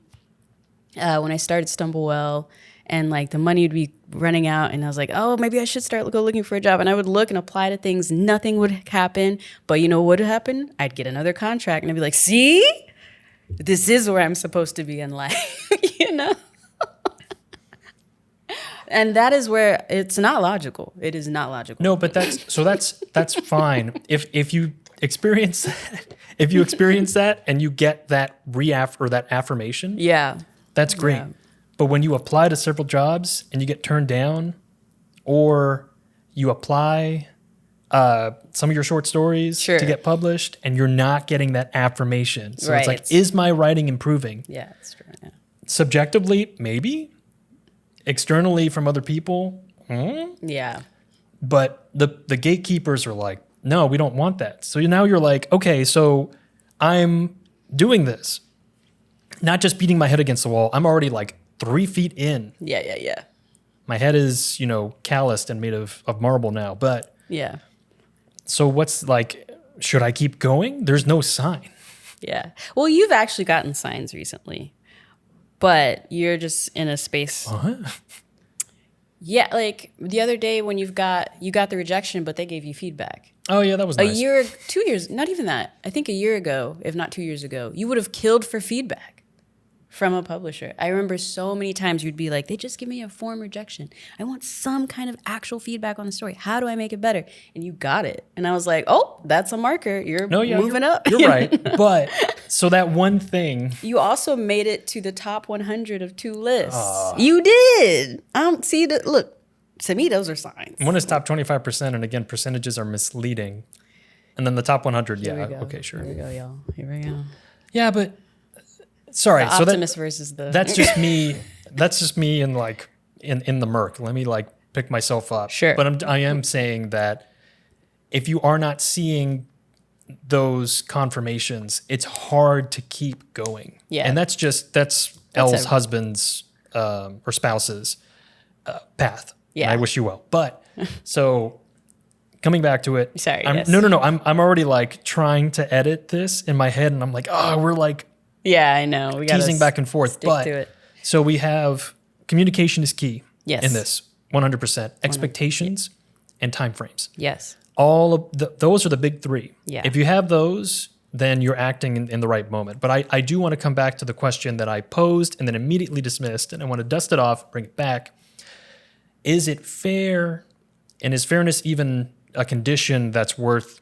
when I started StumbleWell, and like, the money would be running out, and I was like, oh, maybe I should go looking for a job. And I would look and apply to things. Nothing would happen. But you know what would happen? I'd get another contract, and I'd be like, see, this is where I'm supposed to be in life, you know? And that is where it's not logical. It is not logical. No, but that's fine. If you experience that, and you get that that affirmation, that's great. Yeah. But when you apply to several jobs and you get turned down, or you apply some of your short stories to get published, and you're not getting that affirmation. So it's like, is my writing improving? Yeah, that's true. Yeah. Subjectively, maybe. Externally, from other people, yeah. But the gatekeepers are like, no, we don't want that. So now you're like, okay, so I'm doing this, not just beating my head against the wall. I'm already like 3 feet in. Yeah. My head is, calloused and made of marble now. But Yeah. so what's like, should I keep going? There's no sign. Yeah. Well, you've actually gotten signs recently, but you're just in a space. What? Yeah, like the other day when you got the rejection, but they gave you feedback. Oh, yeah, that was nice. A year, 2 years, not even that. I think a year ago, if not 2 years ago, you would have killed for feedback from a publisher. I remember so many times you'd be like, they just give me a form rejection. I want some kind of actual feedback on the story. How do I make it better? And you got it. And I was like, oh, that's a marker. You're moving up. You're right. But so that one thing. You also made it to the top 100 of 2 lists. You did. Look, to me, those are signs. One is top 25%. And again, percentages are misleading. And then the top 100, yeah. Here we go. Okay, sure. Here we go, y'all. Here we go. Yeah, but sorry. The So optimist versus the... that's just me. That's just me in like in the murk. Let me like pick myself up. Sure. But I am saying that if you are not seeing those confirmations, it's hard to keep going. Yeah. And that's Elle's it. husband's or spouse's path. Yeah. And I wish you well. But so coming back to it. Sorry, I'm, yes. No. I'm already like trying to edit this in my head, and I'm like, we're like Yeah, I know. We got teasing back and forth. Stick to it. So we have communication is key Yes. in this 100%. Expectations and timeframes. Yes. All of those are the big 3. Yeah. If you have those, then you're acting in the right moment. But I do want to come back to the question that I posed and then immediately dismissed, and I want to dust it off, bring it back. Is it fair, and is fairness even a condition that's worth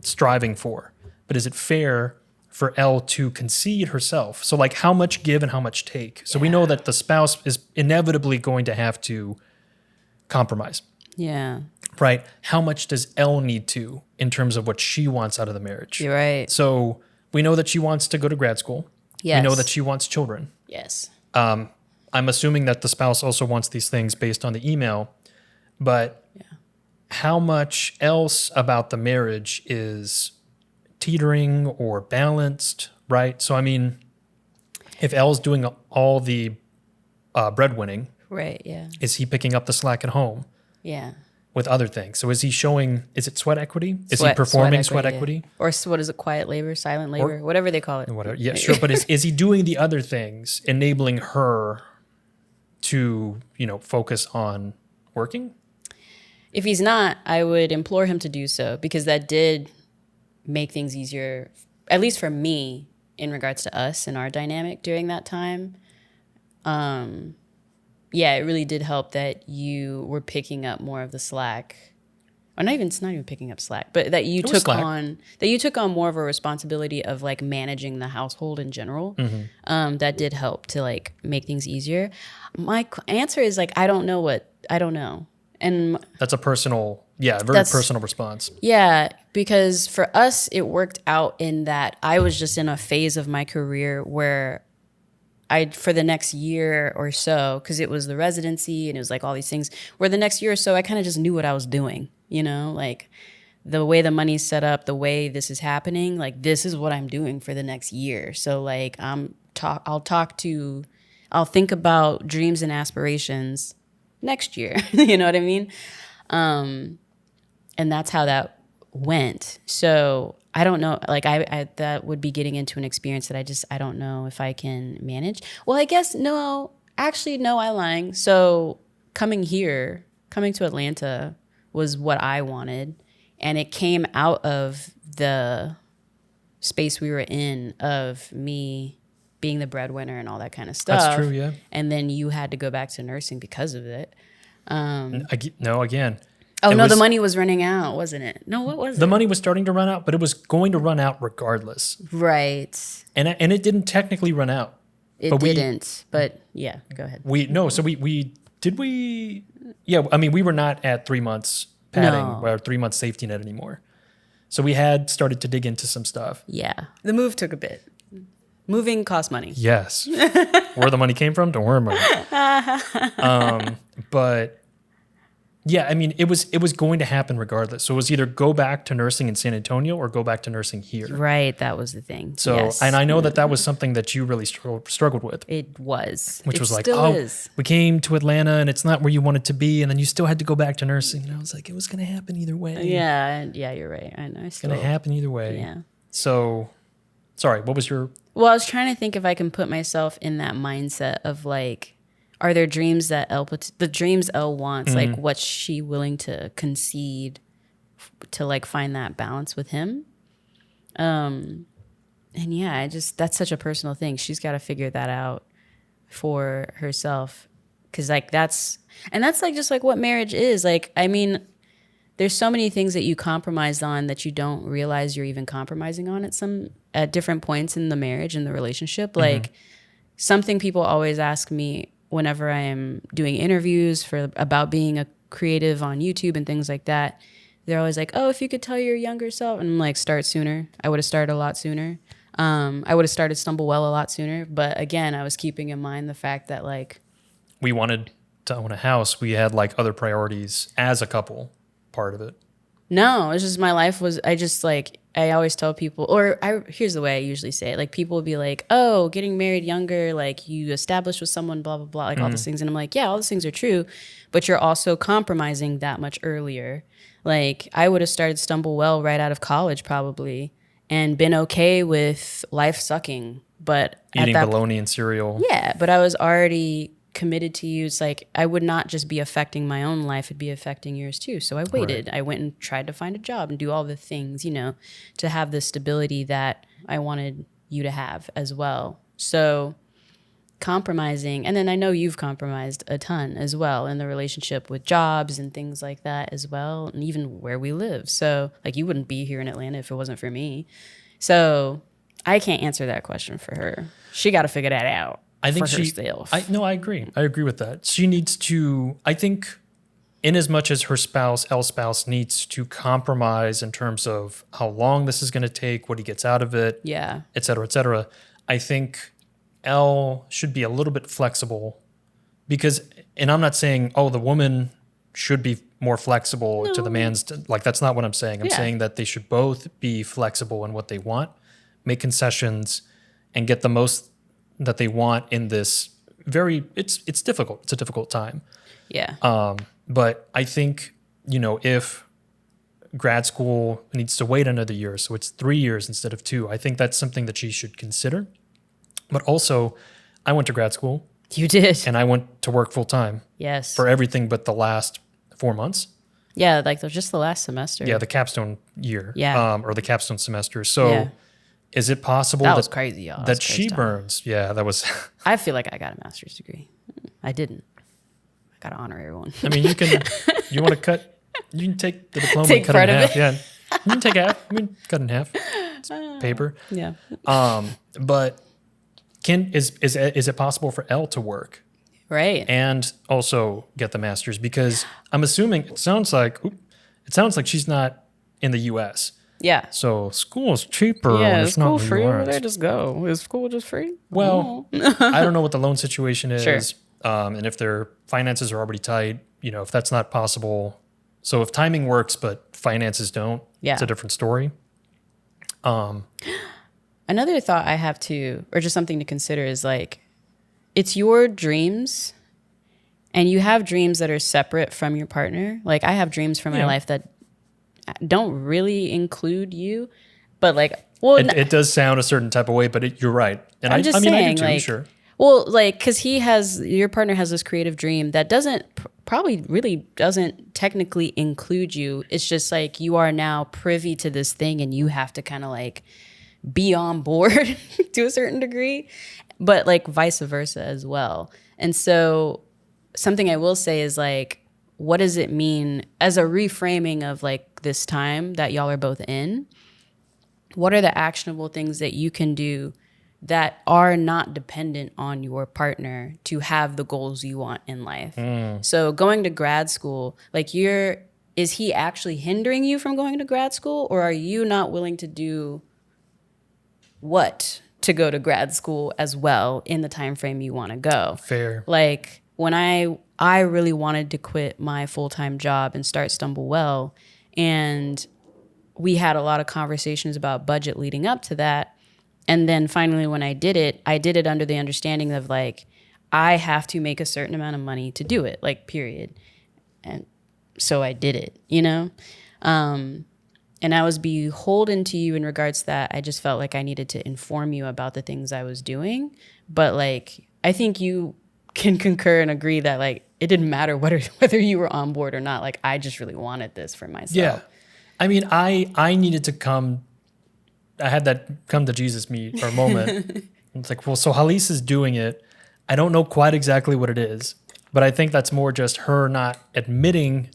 striving for? But is it fair for Elle to concede herself? So like how much give and how much take? So we know that the spouse is inevitably going to have to compromise, Yeah. right? How much does Elle need to in terms of what she wants out of the marriage? You're right. So we know that she wants to go to grad school. Yes. We know that she wants children. Yes. I'm assuming that the spouse also wants these things based on the email, but how much else about the marriage is teetering or balanced, right? So, I mean, if Elle's doing all the breadwinning, Right, yeah. is he picking up the slack at home Yeah. with other things? So is he showing, is it sweat equity? Is he performing sweat equity? Yeah. Or what is it, quiet labor, silent labor, whatever they call it. Whatever. Yeah, sure. But is he doing the other things, enabling her to, focus on working? If he's not, I would implore him to do so, because that did make things easier, at least for me, in regards to us and our dynamic during that time. Yeah, it really did help that you were picking up more of the slack. Or it's not even picking up slack, but that you took on more of a responsibility of like managing the household in general. Mm-hmm. That did help to like make things easier. My answer is like, I don't know. And that's a personal, very personal response. Yeah, because for us, it worked out in that I was just in a phase of my career where for the next year or so, because it was the residency and it was like all these things, where the next year or so, I kind of just knew what I was doing, like the way the money's set up, the way this is happening, like this is what I'm doing for the next year. So like I'll think about dreams and aspirations next year. You know what I mean? And that's how that went. So I don't know, like I that would be getting into an experience that I don't know if I can manage. Well, I guess no, I'm lying. So coming to Atlanta was what I wanted, and it came out of the space we were in of me being the breadwinner and all that kind of stuff. That's true, yeah. And then you had to go back to nursing because of it. Again. The money was running out, wasn't it? No, what was it? The money was starting to run out, but it was going to run out regardless. Right. And it didn't technically run out. But yeah, go ahead. We were not at 3 months padding or 3 months safety net anymore. So we had started to dig into some stuff. Yeah. The move took a bit. Moving costs money. Yes. Where the money came from, don't worry about it. But Yeah, I mean, it was going to happen regardless. So it was either go back to nursing in San Antonio or go back to nursing here. Right, that was the thing. So, Yes. and I know that was something that you really struggled with. It was. Which it was like, still oh, is. we came to Atlanta and it's not where you wanted to be, and then you still had to go back to nursing. And I was like, it was going to happen either way. Yeah, you're right. I know. It's going to happen either way. Yeah. So, sorry, what was your... Well, I was trying to think if I can put myself in that mindset of like, are there dreams that the dreams Elle wants, like what's she willing to concede to like find that balance with him? And yeah, that's such a personal thing. She's got to figure that out for herself. Cause like that's like just like what marriage is. Like, I mean, there's so many things that you compromise on that you don't realize you're even compromising on at different points in the marriage and the relationship. Like something people always ask me whenever I am doing interviews about being a creative on YouTube and things like that, they're always like, oh, if you could tell your younger self, and I'm like, start sooner. I would have started a lot sooner. I would have started StumbleWell a lot sooner. But again, I was keeping in mind the fact that like, we wanted to own a house. We had like other priorities as a couple, part of it. No, it's just my life was, I always tell people, here's the way I usually say it. Like people would be like, oh, getting married younger, like you established with someone, blah, blah, blah, like all these things. And I'm like, yeah, all those things are true, but you're also compromising that much earlier. Like I would have started StumbleWell right out of college probably and been okay with life sucking. But eating bologna and cereal. Yeah, but I was already committed to you. It's like I would not just be affecting my own life, it'd be affecting yours too. So I waited. Right. I went and tried to find a job and do all the things, to have the stability that I wanted you to have as well. So compromising, and then I know you've compromised a ton as well in the relationship with jobs and things like that as well, and even where we live. So like you wouldn't be here in Atlanta if it wasn't for me. So I can't answer that question for her. She got to figure that out. I think I agree. I agree with that. She needs to, I think, in as much as her spouse, Elle's spouse, needs to compromise in terms of how long this is going to take, what he gets out of it, et cetera, I think Elle should be a little bit flexible because, and I'm not saying, oh, the woman should be more flexible to the man's, like that's not what I'm saying. I'm saying that they should both be flexible in what they want, make concessions, and get the most that they want in this it's difficult. It's a difficult time. Yeah. But I think, if grad school needs to wait another year, so it's 3 years instead of 2, I think that's something that she should consider. But also, I went to grad school. You did. And I went to work full time. Yes. For everything but the last 4 months. Yeah, like just the last semester. Yeah, the capstone year. Yeah. Or the capstone semester. So is it possible that was crazy, y'all. That she burns? Yeah, that was. I feel like I got a master's degree. I didn't. I got an honorary one. I mean, you want to cut, you can take the diploma and cut it in half. Yeah. You can take half. I mean, cut in half. It's paper. Yeah. But is it possible for Elle to work? Right. And also get the master's? Because I'm assuming it sounds like she's not in the US. Yeah. So school is cheaper. Yeah, is school free over there? Just go. Is school just free? Well, I don't know what the loan situation is. Sure. And if their finances are already tight, if that's not possible. So if timing works, but finances don't, it's a different story. Another thought I have or just something to consider is like, it's your dreams and you have dreams that are separate from your partner. Like I have dreams for my life that don't really include you, but like, well, it does sound a certain type of way, but you're right. And I mean, I do too, like, sure. Well, like, cause your partner has this creative dream that probably really doesn't technically include you. It's just like, you are now privy to this thing and you have to kind of like be on board to a certain degree, but like vice versa as well. And so something I will say is like, what does it mean as a reframing of like this time that y'all are both in? What are the actionable things that you can do that are not dependent on your partner to have the goals you want in life? So going to grad school, like is he actually hindering you from going to grad school, or are you not willing to do to go to grad school as well in the time frame you want to go? Fair. Like, when I really wanted to quit my full-time job and start StumbleWell, and we had a lot of conversations about budget leading up to that. And then finally when I did it under the understanding of like, I have to make a certain amount of money to do it, like, period. And so I did it, you know? And I was beholden to you in regards to that. I just felt like I needed to inform you about the things I was doing. But like, I think you can concur and agree that like, it didn't matter whether you were on board or not. Like, I just really wanted this for myself. Yeah. I mean, I needed to I had that come to Jesus moment. It's like, well, so Hallease is doing it. I don't know quite exactly what it is, but I think that's more just her not admitting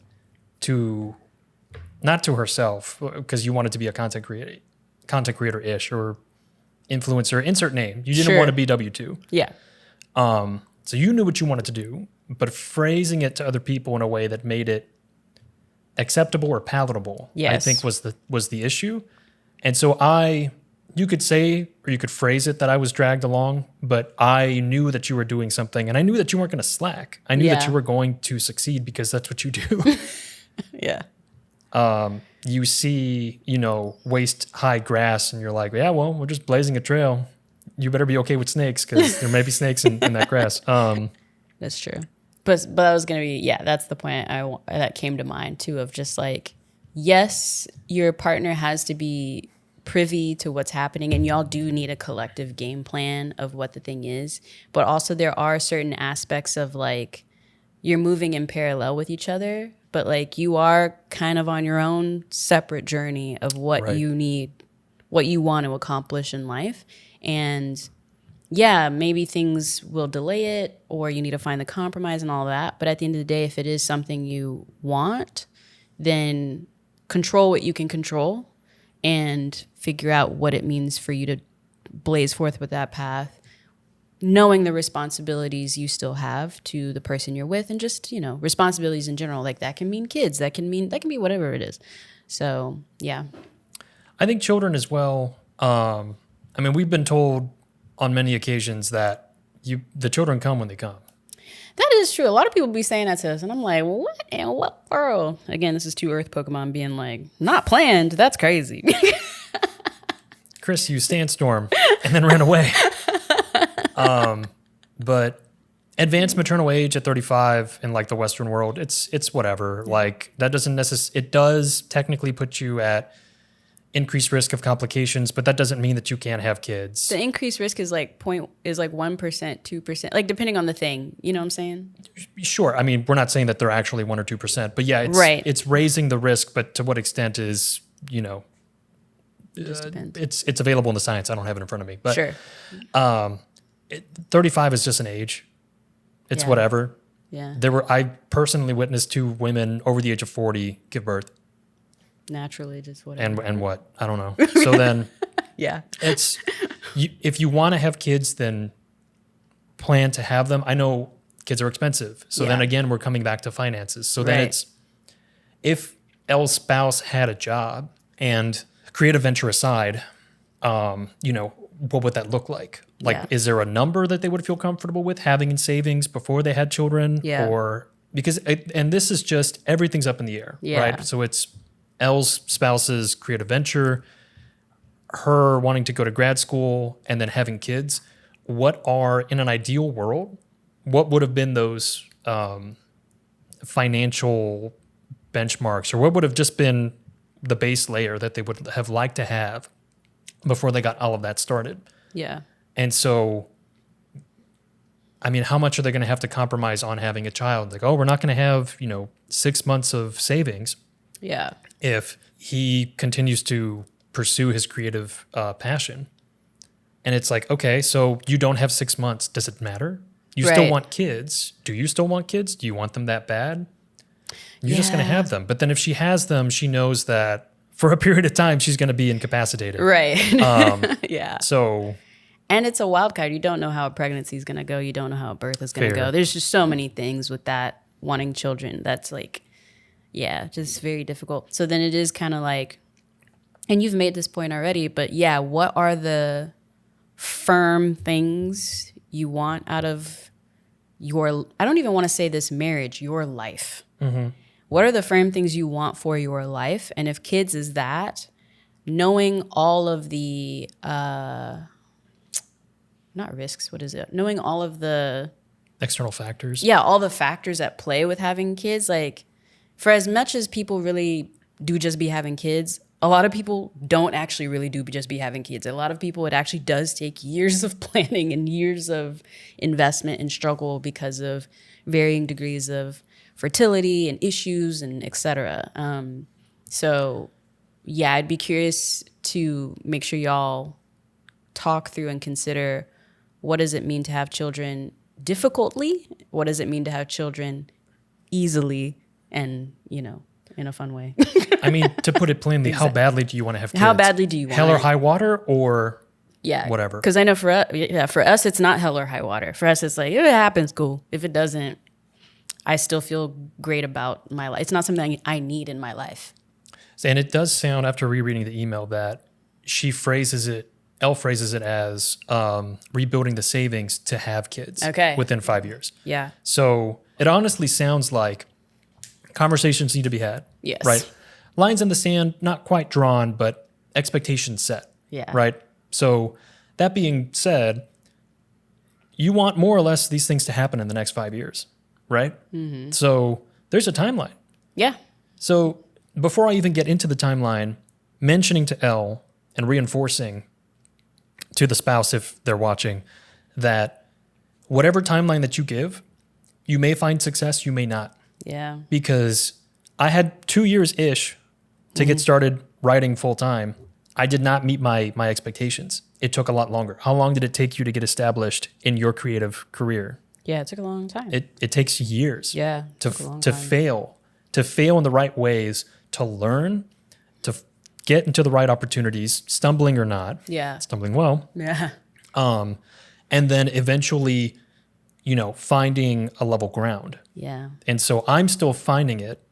not to herself, because you wanted to be a content creator-ish or influencer, insert name. You didn't want to be W-2. Yeah. So you knew what you wanted to do, but phrasing it to other people in a way that made it acceptable or palatable, I think was the issue. And so you could say, or you could phrase it that I was dragged along, but I knew that you were doing something, and I knew that you weren't going to slack. I knew that you were going to succeed because that's what you do. Yeah. You see, waist high grass, and you're like, yeah, well, we're just blazing a trail. You better be okay with snakes, because there may be snakes in that grass. That's true. But that was going to be, that's the point that came to mind too, of just like, yes, your partner has to be privy to what's happening, and y'all do need a collective game plan of what the thing is. But also there are certain aspects of like, you're moving in parallel with each other, but like you are kind of on your own separate journey of what you need, what you want to accomplish in life. And yeah, maybe things will delay it, or you need to find the compromise and all that. But at the end of the day, if it is something you want, then control what you can control and figure out what it means for you to blaze forth with that path, knowing the responsibilities you still have to the person you're with, and just, responsibilities in general. Like, that can mean kids, that can be whatever it is. So, yeah. I think children as well. I mean, we've been told on many occasions that the children come when they come. That is true. A lot of people be saying that to us, and I'm like, what in what world? Again, this is two Earth Pokemon being like, not planned. That's crazy. Chris, you sandstorm and then ran away. But advanced maternal age at 35 in like the Western world, it's whatever. Like, that doesn't it does technically put you at increased risk of complications, but that doesn't mean that you can't have kids. The increased risk is like 1%, 2%, like depending on the thing. You know what I'm saying? Sure. I mean, we're not saying that they're actually 1 or 2%, but yeah, it's raising the risk. But to what extent is, it's available in the science. I don't have it in front of me, but sure. 35 is just an age. It's whatever. Yeah. I personally witnessed 2 women over the age of 40 give birth. Naturally, just whatever. And what? I don't know. So then, if you want to have kids, then plan to have them. I know kids are expensive. So then again, we're coming back to finances. So then if Elle's spouse had a job, and creative venture aside, what would that look like? Like, is there a number that they would feel comfortable with having in savings before they had children? Yeah. Or and this is just, everything's up in the air, right? So it's Elle's spouse's creative venture, her wanting to go to grad school, and then having kids. What are, in an ideal world, what would have been those financial benchmarks, or what would have just been the base layer that they would have liked to have before they got all of that started? Yeah. And so, I mean, how much are they going to have to compromise on having a child? Like, oh, we're not going to have, 6 months of savings. Yeah. If he continues to pursue his creative passion. And it's like, okay, so you don't have 6 months. Does it matter? You still want kids. Do you still want kids? Do you want them that bad? You're just going to have them. But then if she has them, she knows that for a period of time, she's going to be incapacitated. Right. Yeah. So... And it's a wild card. You don't know how a pregnancy is going to go. You don't know how a birth is going to go. There's just so many things with that, wanting children. That's like, just very difficult. So then it is kind of like, and you've made this point already, but what are the firm things you want out of I don't even want to say this marriage, your life. What are the frame things you want for your life? And if kids is that, knowing all of the, not risks, what is it? Knowing all of the external factors. Yeah, all the factors at play with having kids. Like, for as much as people really do just be having kids, a lot of people don't actually really do just be having kids. A lot of people, it actually does take years of planning and years of investment and struggle because of varying degrees of fertility and issues and et cetera. So, yeah, I'd be curious to make sure y'all talk through and consider, what does it mean to have children difficultly? What does it mean to have children easily and, in a fun way? I mean, to put it plainly, how badly do you want to have kids? How badly do you want hell or it? high water, or whatever? Because I know for us, it's not hell or high water. For us, it's like, if it happens, cool. If it doesn't, I still feel great about my life. It's not something I need in my life. And it does sound, after rereading the email, that Elle phrases it as rebuilding the savings to have kids within 5 years. Yeah. So it honestly sounds like conversations need to be had. Yes. Right? Lines in the sand, not quite drawn, but expectations set. Yeah. Right? So that being said, you want more or less these things to happen in the next 5 years, right? Mm-hmm. So there's a timeline. Yeah. So before I even get into the timeline, mentioning to Elle and reinforcing to the spouse, if they're watching, that whatever timeline that you give, you may find success, you may not. Yeah. Because I had 2 years-ish to get started writing full-time. I did not meet my expectations. It took a lot longer. How long did it take you to get established in your creative career? Yeah, it took a long time. It takes years. Yeah. To fail in the right ways, to learn, to get into the right opportunities, stumbling or not. Yeah. Stumbling well. Yeah. And then eventually, finding a level ground. Yeah. And so I'm still finding it.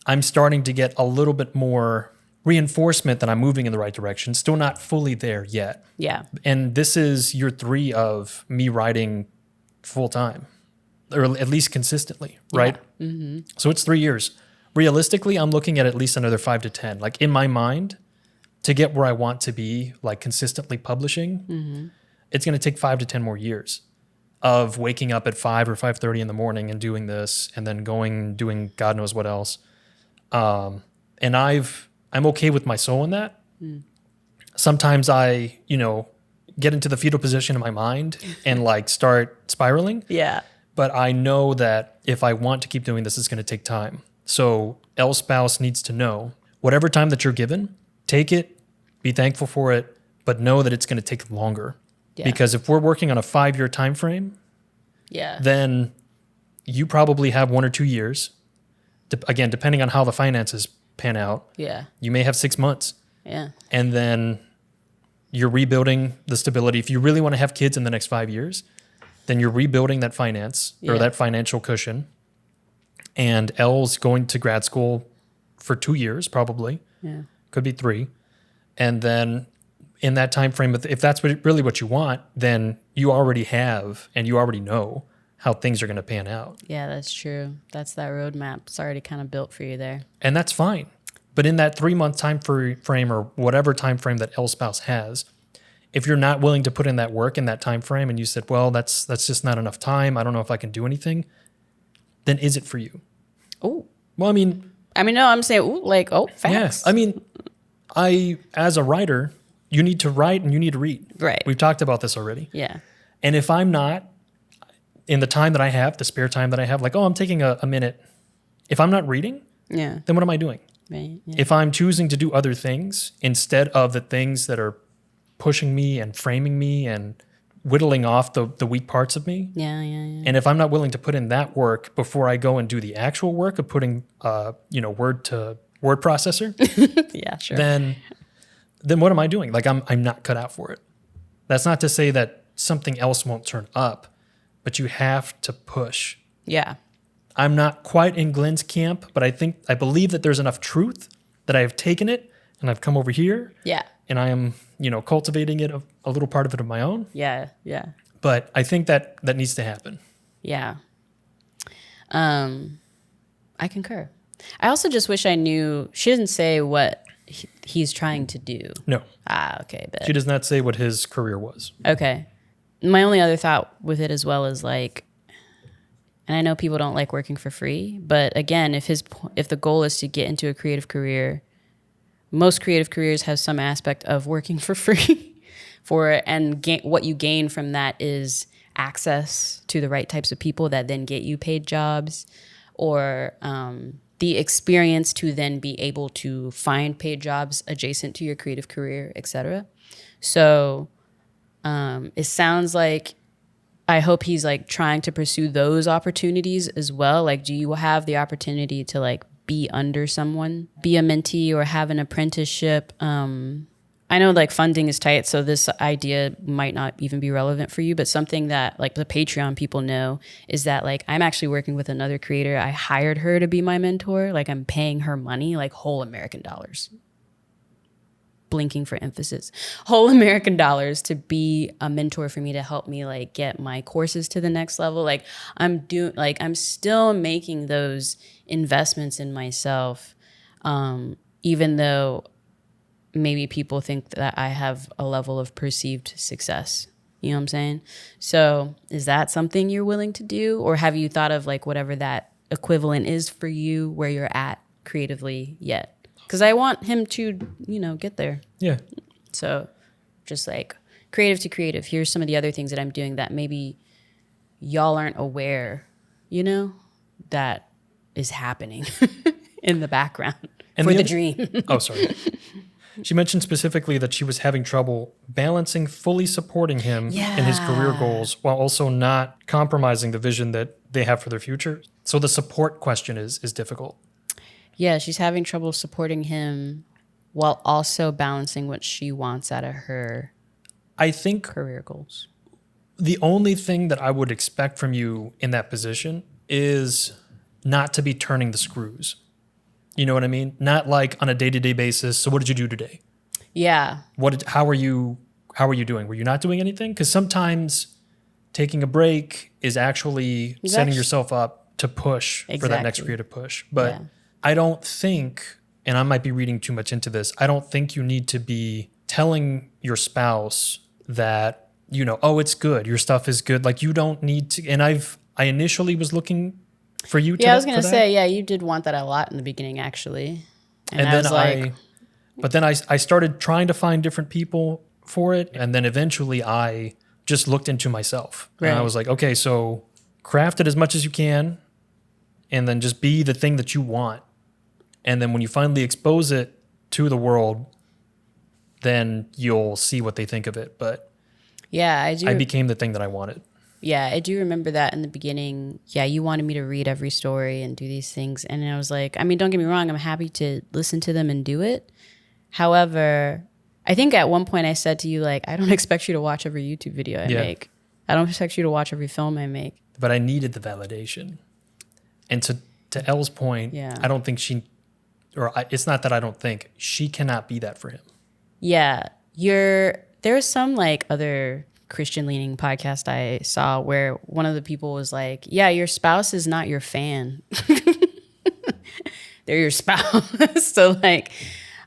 I'm starting to get a little bit more reinforcement that I'm moving in the right direction. Still not fully there yet. Yeah. And this is year 3 of me writing full time, or at least consistently, right? Yeah. Mm-hmm. So it's 3 years. Realistically, I'm looking at least another 5 to 10. Like, in my mind, to get where I want to be, like consistently publishing, it's going to take 5 to 10 more years of waking up at 5 or 5:30 in the morning and doing this, and then doing God knows what else. And I'm okay with my soul in that. Sometimes I, get into the fetal position in my mind and like start spiraling. Yeah. But I know that if I want to keep doing this, it's going to take time. So Elle's spouse needs to know, whatever time that you're given, take it, be thankful for it, but know that it's going to take longer. Yeah. Because if we're working on a 5-year time frame, then you probably have 1 or 2 years. Again, depending on how the finances pan out, you may have 6 months. Yeah. And then you're rebuilding the stability. If you really want to have kids in the next 5 years, then you're rebuilding that finance or that financial cushion. And Elle's going to grad school for 2 years, probably. Yeah. Could be 3. And then in that time frame, if that's really what you want, then you already have and you already know how things are going to pan out. Yeah, that's true. That's that roadmap. It's already kind of built for you there. And that's fine. But in that 3-month time frame or whatever time frame that Elle's spouse has, if you're not willing to put in that work in that time frame and you said, well, that's just not enough time, I don't know if I can do anything, then is it for you? Oh. Well, I mean, no, I'm saying, facts. Yes. I mean, as a writer, you need to write and you need to read. Right. We've talked about this already. Yeah. And if I'm not, in the time that I have, the spare time that I have, like, I'm taking a minute. If I'm not reading, then what am I doing? Right. Yeah. If I'm choosing to do other things instead of the things that are pushing me and framing me and whittling off the weak parts of me. Yeah. And if I'm not willing to put in that work before I go and do the actual work of putting, word to word processor, yeah, sure. then what am I doing? Like, I'm not cut out for it. That's not to say that something else won't turn up, but you have to push. Yeah. I'm not quite in Glenn's camp, but I believe that there's enough truth that I have taken it and I've come over here. Yeah. And I am, cultivating it, a little part of it of my own. Yeah. Yeah. But I think that needs to happen. Yeah. I concur. I also just wish I knew. She doesn't say what he's trying to do. No. Okay. She does not say what his career was. Okay. My only other thought with it as well is like, and I know people don't like working for free, but again, if the goal is to get into a creative career, most creative careers have some aspect of working for free what you gain from that is access to the right types of people that then get you paid jobs, or the experience to then be able to find paid jobs adjacent to your creative career, etc. So it sounds like, I hope he's like trying to pursue those opportunities as well. Like, do you have the opportunity to like be under someone, be a mentee, or have an apprenticeship? I know like funding is tight, so this idea might not even be relevant for you, but something that like the Patreon people know is that like I'm actually working with another creator. I hired her to be my mentor. Like I'm paying her money, like whole American dollars. Blinking for emphasis, whole American dollars to be a mentor for me, to help me like get my courses to the next level. Like I'm still making those investments in myself, even though maybe people think that I have a level of perceived success. You know what I'm saying? So is that something you're willing to do? Or have you thought of like whatever that equivalent is for you, where you're at creatively yet? Because I want him to, get there. Yeah. So just like creative to creative, here's some of the other things that I'm doing that maybe y'all aren't aware, that is happening in the background for the dream. Oh, sorry. She mentioned specifically that she was having trouble balancing fully supporting him in his career goals while also not compromising the vision that they have for their future. So the support question is difficult. Yeah, she's having trouble supporting him while also balancing what she wants out of her career goals. The only thing that I would expect from you in that position is not to be turning the screws. You know what I mean? Not like on a day-to-day basis. So what did you do today? Yeah. How are you doing? Were you not doing anything? Because sometimes taking a break is actually setting yourself up to push for that next creative push. But I don't think, and I might be reading too much into this, I don't think you need to be telling your spouse that, oh, it's good, your stuff is good. Like you don't need to. And I initially was looking for you to. Yeah, I was going to say, you did want that a lot in the beginning, actually. And then I started trying to find different people for it. And then eventually I just looked into myself. Right. And I was like, okay, so craft it as much as you can and then just be the thing that you want. And then when you finally expose it to the world, then you'll see what they think of it. But yeah, I became the thing that I wanted. Yeah, I do remember that in the beginning. Yeah, you wanted me to read every story and do these things. And I was like, don't get me wrong, I'm happy to listen to them and do it. However, I think at one point I said to you, like, I don't expect you to watch every YouTube video I make. I don't expect you to watch every film I make. But I needed the validation. And to Elle's point, I don't think it's not that I don't think, she cannot be that for him. Yeah, there's some like other Christian-leaning podcast I saw where one of the people was like, yeah, your spouse is not your fan. They're your spouse. So like,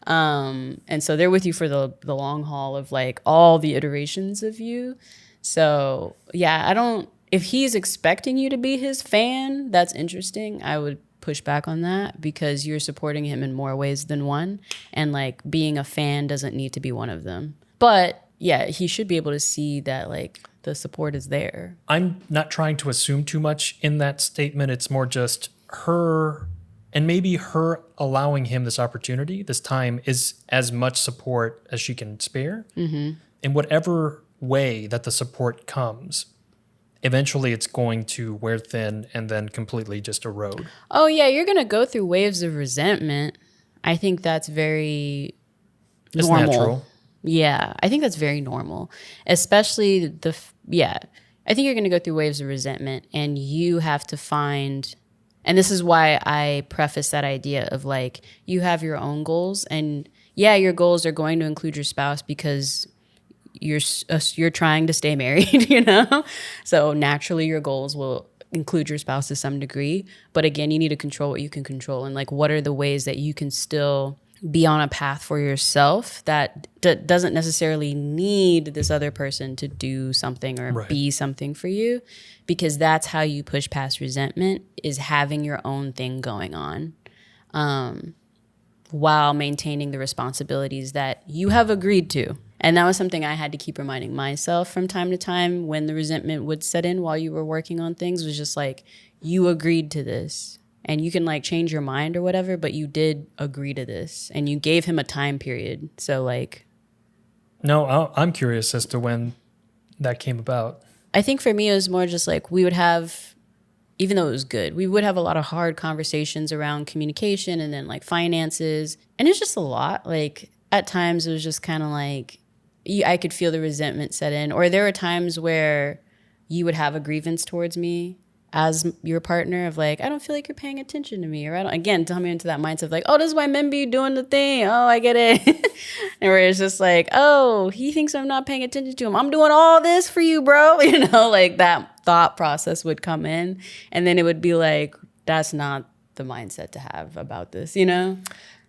and so they're with you for the long haul of like all the iterations of you. So yeah, if he's expecting you to be his fan, that's interesting. I would push back on that because you're supporting him in more ways than one. And like being a fan doesn't need to be one of them. But yeah, he should be able to see that like the support is there. I'm not trying to assume too much in that statement. It's more just her, and maybe her allowing him this opportunity, this time, is as much support as she can spare. Mm-hmm. In whatever way that the support comes, eventually it's going to wear thin and then completely just erode. Oh yeah, you're going to go through waves of resentment. I think that's very normal. It's natural. Yeah, I think that's very normal, especially I think you're going to go through waves of resentment and you have to find, and this is why I preface that idea of like, you have your own goals and your goals are going to include your spouse because you're trying to stay married, So naturally your goals will include your spouse to some degree. But again, you need to control what you can control. And like, what are the ways that you can still be on a path for yourself that doesn't necessarily need this other person to do something or Right. be something for you, because that's how you push past resentment, is having your own thing going on, while maintaining the responsibilities that you have agreed to. And that was something I had to keep reminding myself from time to time when the resentment would set in while you were working on things, was just like, you agreed to this. And you can like change your mind or whatever, but you did agree to this, and you gave him a time period. So like, No, I'm curious as to when that came about. I think for me, it was more just like, we would have, even though it was good, we would have a lot of hard conversations around communication and then like finances. And it's just a lot. Like at times it was just kind of like, I could feel the resentment set in. Or there were times where you would have a grievance towards me as your partner of like, I don't feel like you're paying attention to me. Or I don't, again, tell me into that mindset of like, oh, this is why men be doing the thing. Oh, I get it. And where it's just like, oh, he thinks I'm not paying attention to him. I'm doing all this for you, bro. You know, like that thought process would come in. And then it would be like, that's not the mindset to have about this, you know?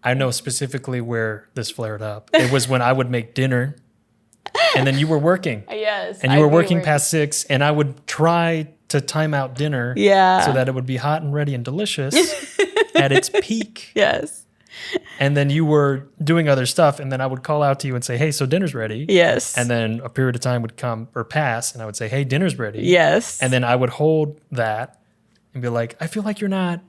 I know specifically where this flared up. It was when I would make dinner and then you were working. Yes. And you were working past 6, and I would try to time out dinner so that it would be hot and ready and delicious at its peak. Yes. And then you were doing other stuff, and then I would call out to you and say, hey, so dinner's ready. Yes. And then a period of time would come or pass, and I would say, hey, dinner's ready. Yes. And then I would hold that and be like, I feel like you're not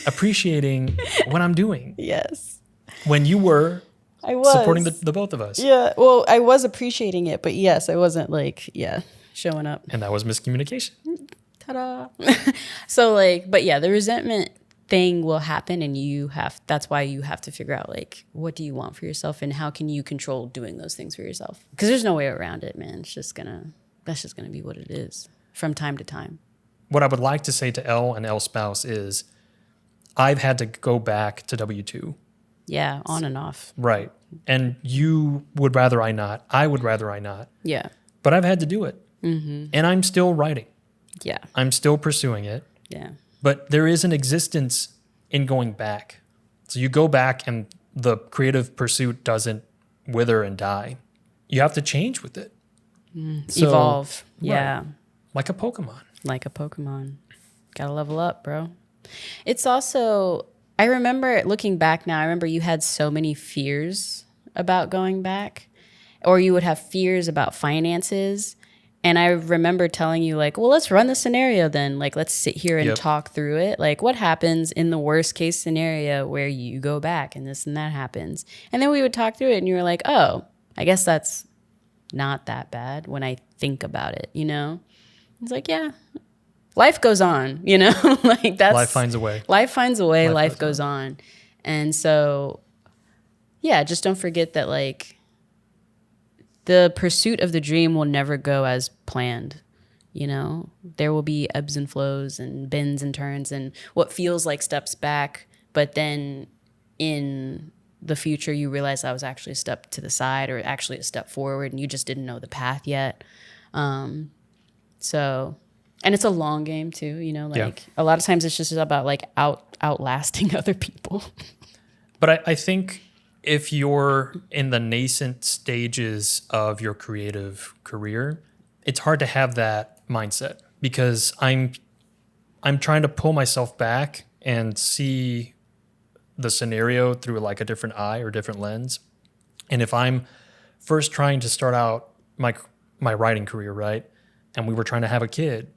appreciating what I'm doing. Yes. When you were I was supporting the both of us. Yeah. Well, I was appreciating it, but yes, I wasn't like, showing up. And that was miscommunication. Ta-da. So like, but yeah, the resentment thing will happen, and that's why you have to figure out like, what do you want for yourself and how can you control doing those things for yourself? Because there's no way around it, man. That's just gonna be what it is from time to time. What I would like to say to Elle and Elle's spouse is, I've had to go back to W-2. Yeah, on and off. Right. And you would rather I not. I would rather I not. Yeah. But I've had to do it. Mm-hmm. And I'm still writing. Yeah. I'm still pursuing it. Yeah. But there is an existence in going back. So you go back and the creative pursuit doesn't wither and die. You have to change with it. So, evolve. right. Yeah. Like a Pokemon. Like a Pokemon. Gotta level up, bro. It's also, I remember looking back now, I remember you had so many fears about going back, or you would have fears about finances. And I remember telling you like, well, let's run the scenario then. Like, let's sit here and talk through it. Like, what happens in the worst case scenario where you go back and this and that happens? And then we would talk through it, and you were like, oh, I guess that's not that bad when I think about it, you know? It's like, yeah, life goes on, you know? Like that's Life finds a way. Life finds a way, life goes on. And so, yeah, just don't forget that like the pursuit of the dream will never go as planned. You know, there will be ebbs and flows and bends and turns and what feels like steps back, but then in the future you realize that was actually a step to the side or actually a step forward, and you just didn't know the path yet. So, and it's a long game too, you know, like a lot of times it's just about like outlasting other people. But I think if you're in the nascent stages of your creative career, it's hard to have that mindset, because I'm trying to pull myself back and see the scenario through like a different eye or different lens. And if I'm first trying to start out my writing career, right? And we were trying to have a kid,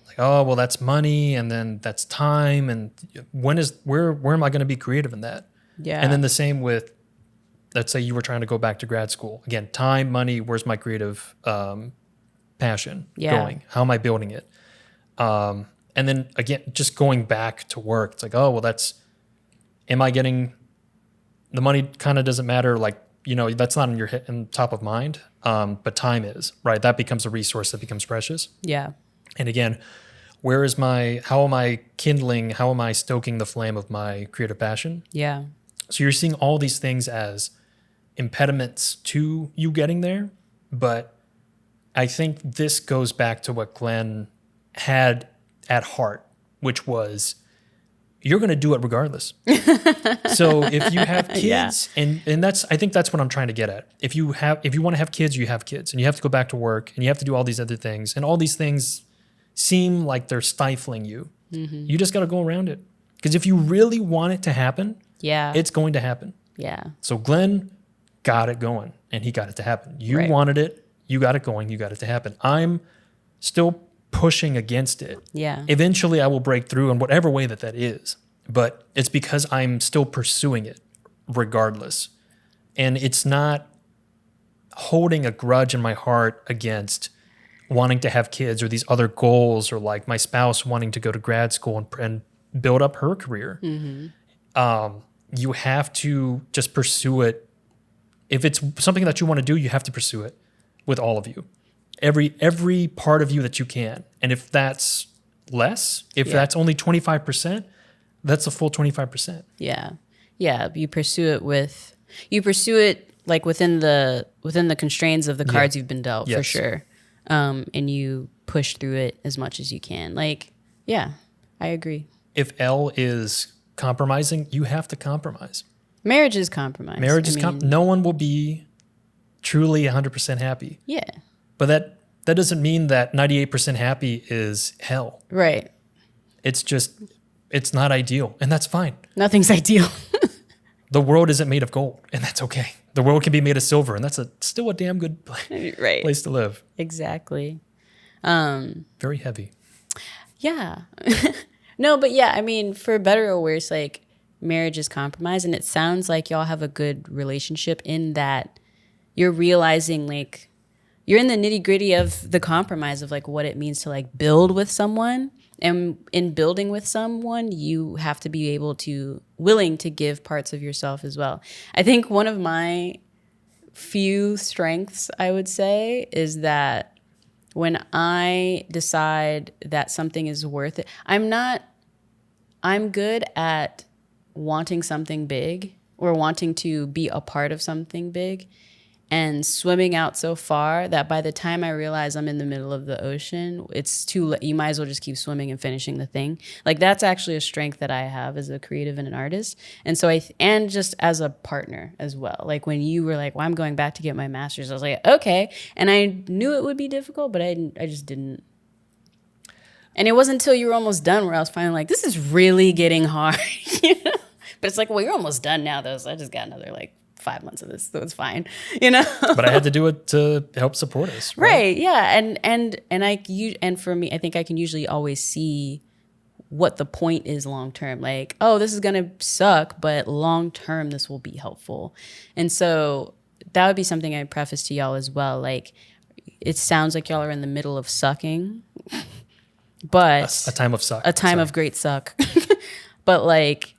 like, oh, well, that's money, and then that's time, and where am I going to be creative in that? Yeah. And then the same with, let's say you were trying to go back to grad school. Again, time, money, where's my creative passion going? How am I building it? And then again, just going back to work, it's like, oh, well, am I getting, the money kind of doesn't matter, like, you know, that's not in top of mind, but time is, right? That becomes a resource that becomes precious. Yeah. And again, how am I stoking the flame of my creative passion? Yeah. So you're seeing all these things as impediments to you getting there. But I think this goes back to what Glenn had at heart, which was you're going to do it regardless. So if you have kids, and I think that's what I'm trying to get at. If you want to have kids, you have kids, and you have to go back to work, and you have to do all these other things, and all these things seem like they're stifling you. Mm-hmm. You just got to go around it, because if you really want it to happen, it's going to happen. Yeah. So Glenn got it going, and he got it to happen. You wanted it, you got it going, you got it to happen. I'm still pushing against it. Yeah. Eventually I will break through in whatever way that is. But it's because I'm still pursuing it regardless. And it's not holding a grudge in my heart against wanting to have kids or these other goals, or like my spouse wanting to go to grad school and build up her career. Mm-hmm. You have to just pursue it. If it's something that you want to do, you have to pursue it with all of you. Every part of you that you can. And if that's less, if that's only 25%, that's a full 25%. Yeah. Yeah. You pursue it like within the constraints of the cards you've been dealt, for sure. And you push through it as much as you can. Like, yeah, I agree. If Elle is compromising, you have to compromise. Marriage is compromise. No one will be truly 100% happy. Yeah. But that doesn't mean that 98% happy is hell. Right. It's not ideal, and that's fine. Nothing's ideal. The world isn't made of gold, and that's okay. The world can be made of silver, and that's still a damn good place to live. Exactly. Very heavy. Yeah. No, but yeah, I mean, for better or worse, like, marriage is compromise, and it sounds like y'all have a good relationship in that you're realizing, like, you're in the nitty gritty of the compromise of like what it means to like build with someone. And in building with someone, you have to be willing to give parts of yourself as well. I think one of my few strengths, I would say, is that when I decide that something is worth it, I'm good at wanting something big or wanting to be a part of something big and swimming out so far that by the time I realize I'm in the middle of the ocean, it's too late. You might as well just keep swimming and finishing the thing. Like, that's actually a strength that I have as a creative and an artist. And so and just as a partner as well. Like, when you were like, well, I'm going back to get my master's, I was like, okay. And I knew it would be difficult, but I just didn't. And it wasn't until you were almost done where I was finally like, this is really getting hard. You know? But it's like, well, you're almost done now, though. So I just got another 5 months of this, so it's fine, But I had to do it to help support us, right? Yeah, and for me, I think I can usually always see what the point is long term. Like, oh, this is gonna suck, but long term, this will be helpful. And so that would be something I'd preface to y'all as well. Like, it sounds like y'all are in the middle of sucking, but a time of suck, of great suck. But like,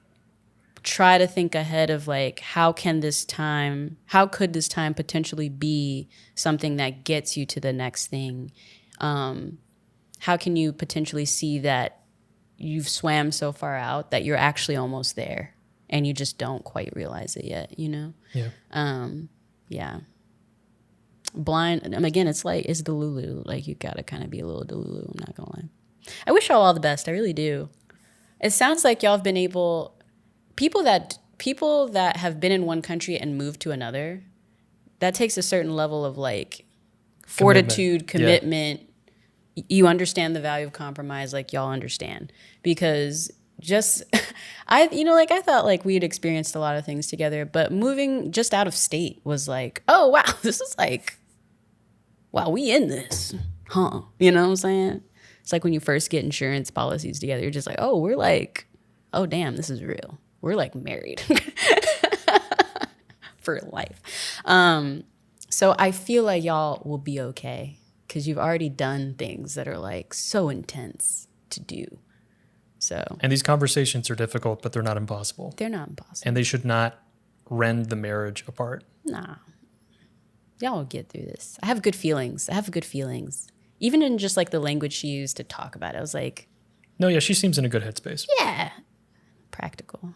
try to think ahead of like, how could this time potentially be something that gets you to the next thing? How can you potentially see that you've swam so far out that you're actually almost there and you just don't quite realize it yet, Yeah. Yeah. Blind, and again, it's Delulu. Like, you gotta kind of be a little Delulu, I'm not gonna lie. I wish y'all all the best, I really do. It sounds like y'all have been able... People that have been in one country and moved to another, that takes a certain level of like fortitude, commitment. Yeah. You understand the value of compromise, like y'all understand, because I thought like we'd experienced a lot of things together, but moving just out of state was like, oh wow, this is like, wow, we in this, huh? You know what I'm saying? It's like when you first get insurance policies together, you're just like, oh, we're like, oh damn, this is real. We're like married for life. So I feel like y'all will be okay because you've already done things that are like so intense to do. And these conversations are difficult, but they're not impossible. They're not impossible. And they should not rend the marriage apart. Nah. Y'all will get through this. I have good feelings. Even in just like the language she used to talk about it, I was like... No, yeah, she seems in a good headspace. Yeah. Practical.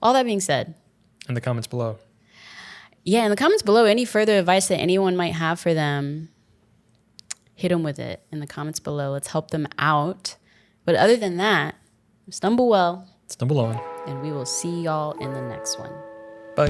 All that being said. In the comments below. Yeah, in the comments below, any further advice that anyone might have for them, hit them with it in the comments below. Let's help them out. But other than that, stumble well. Stumble on. And we will see y'all in the next one. Bye.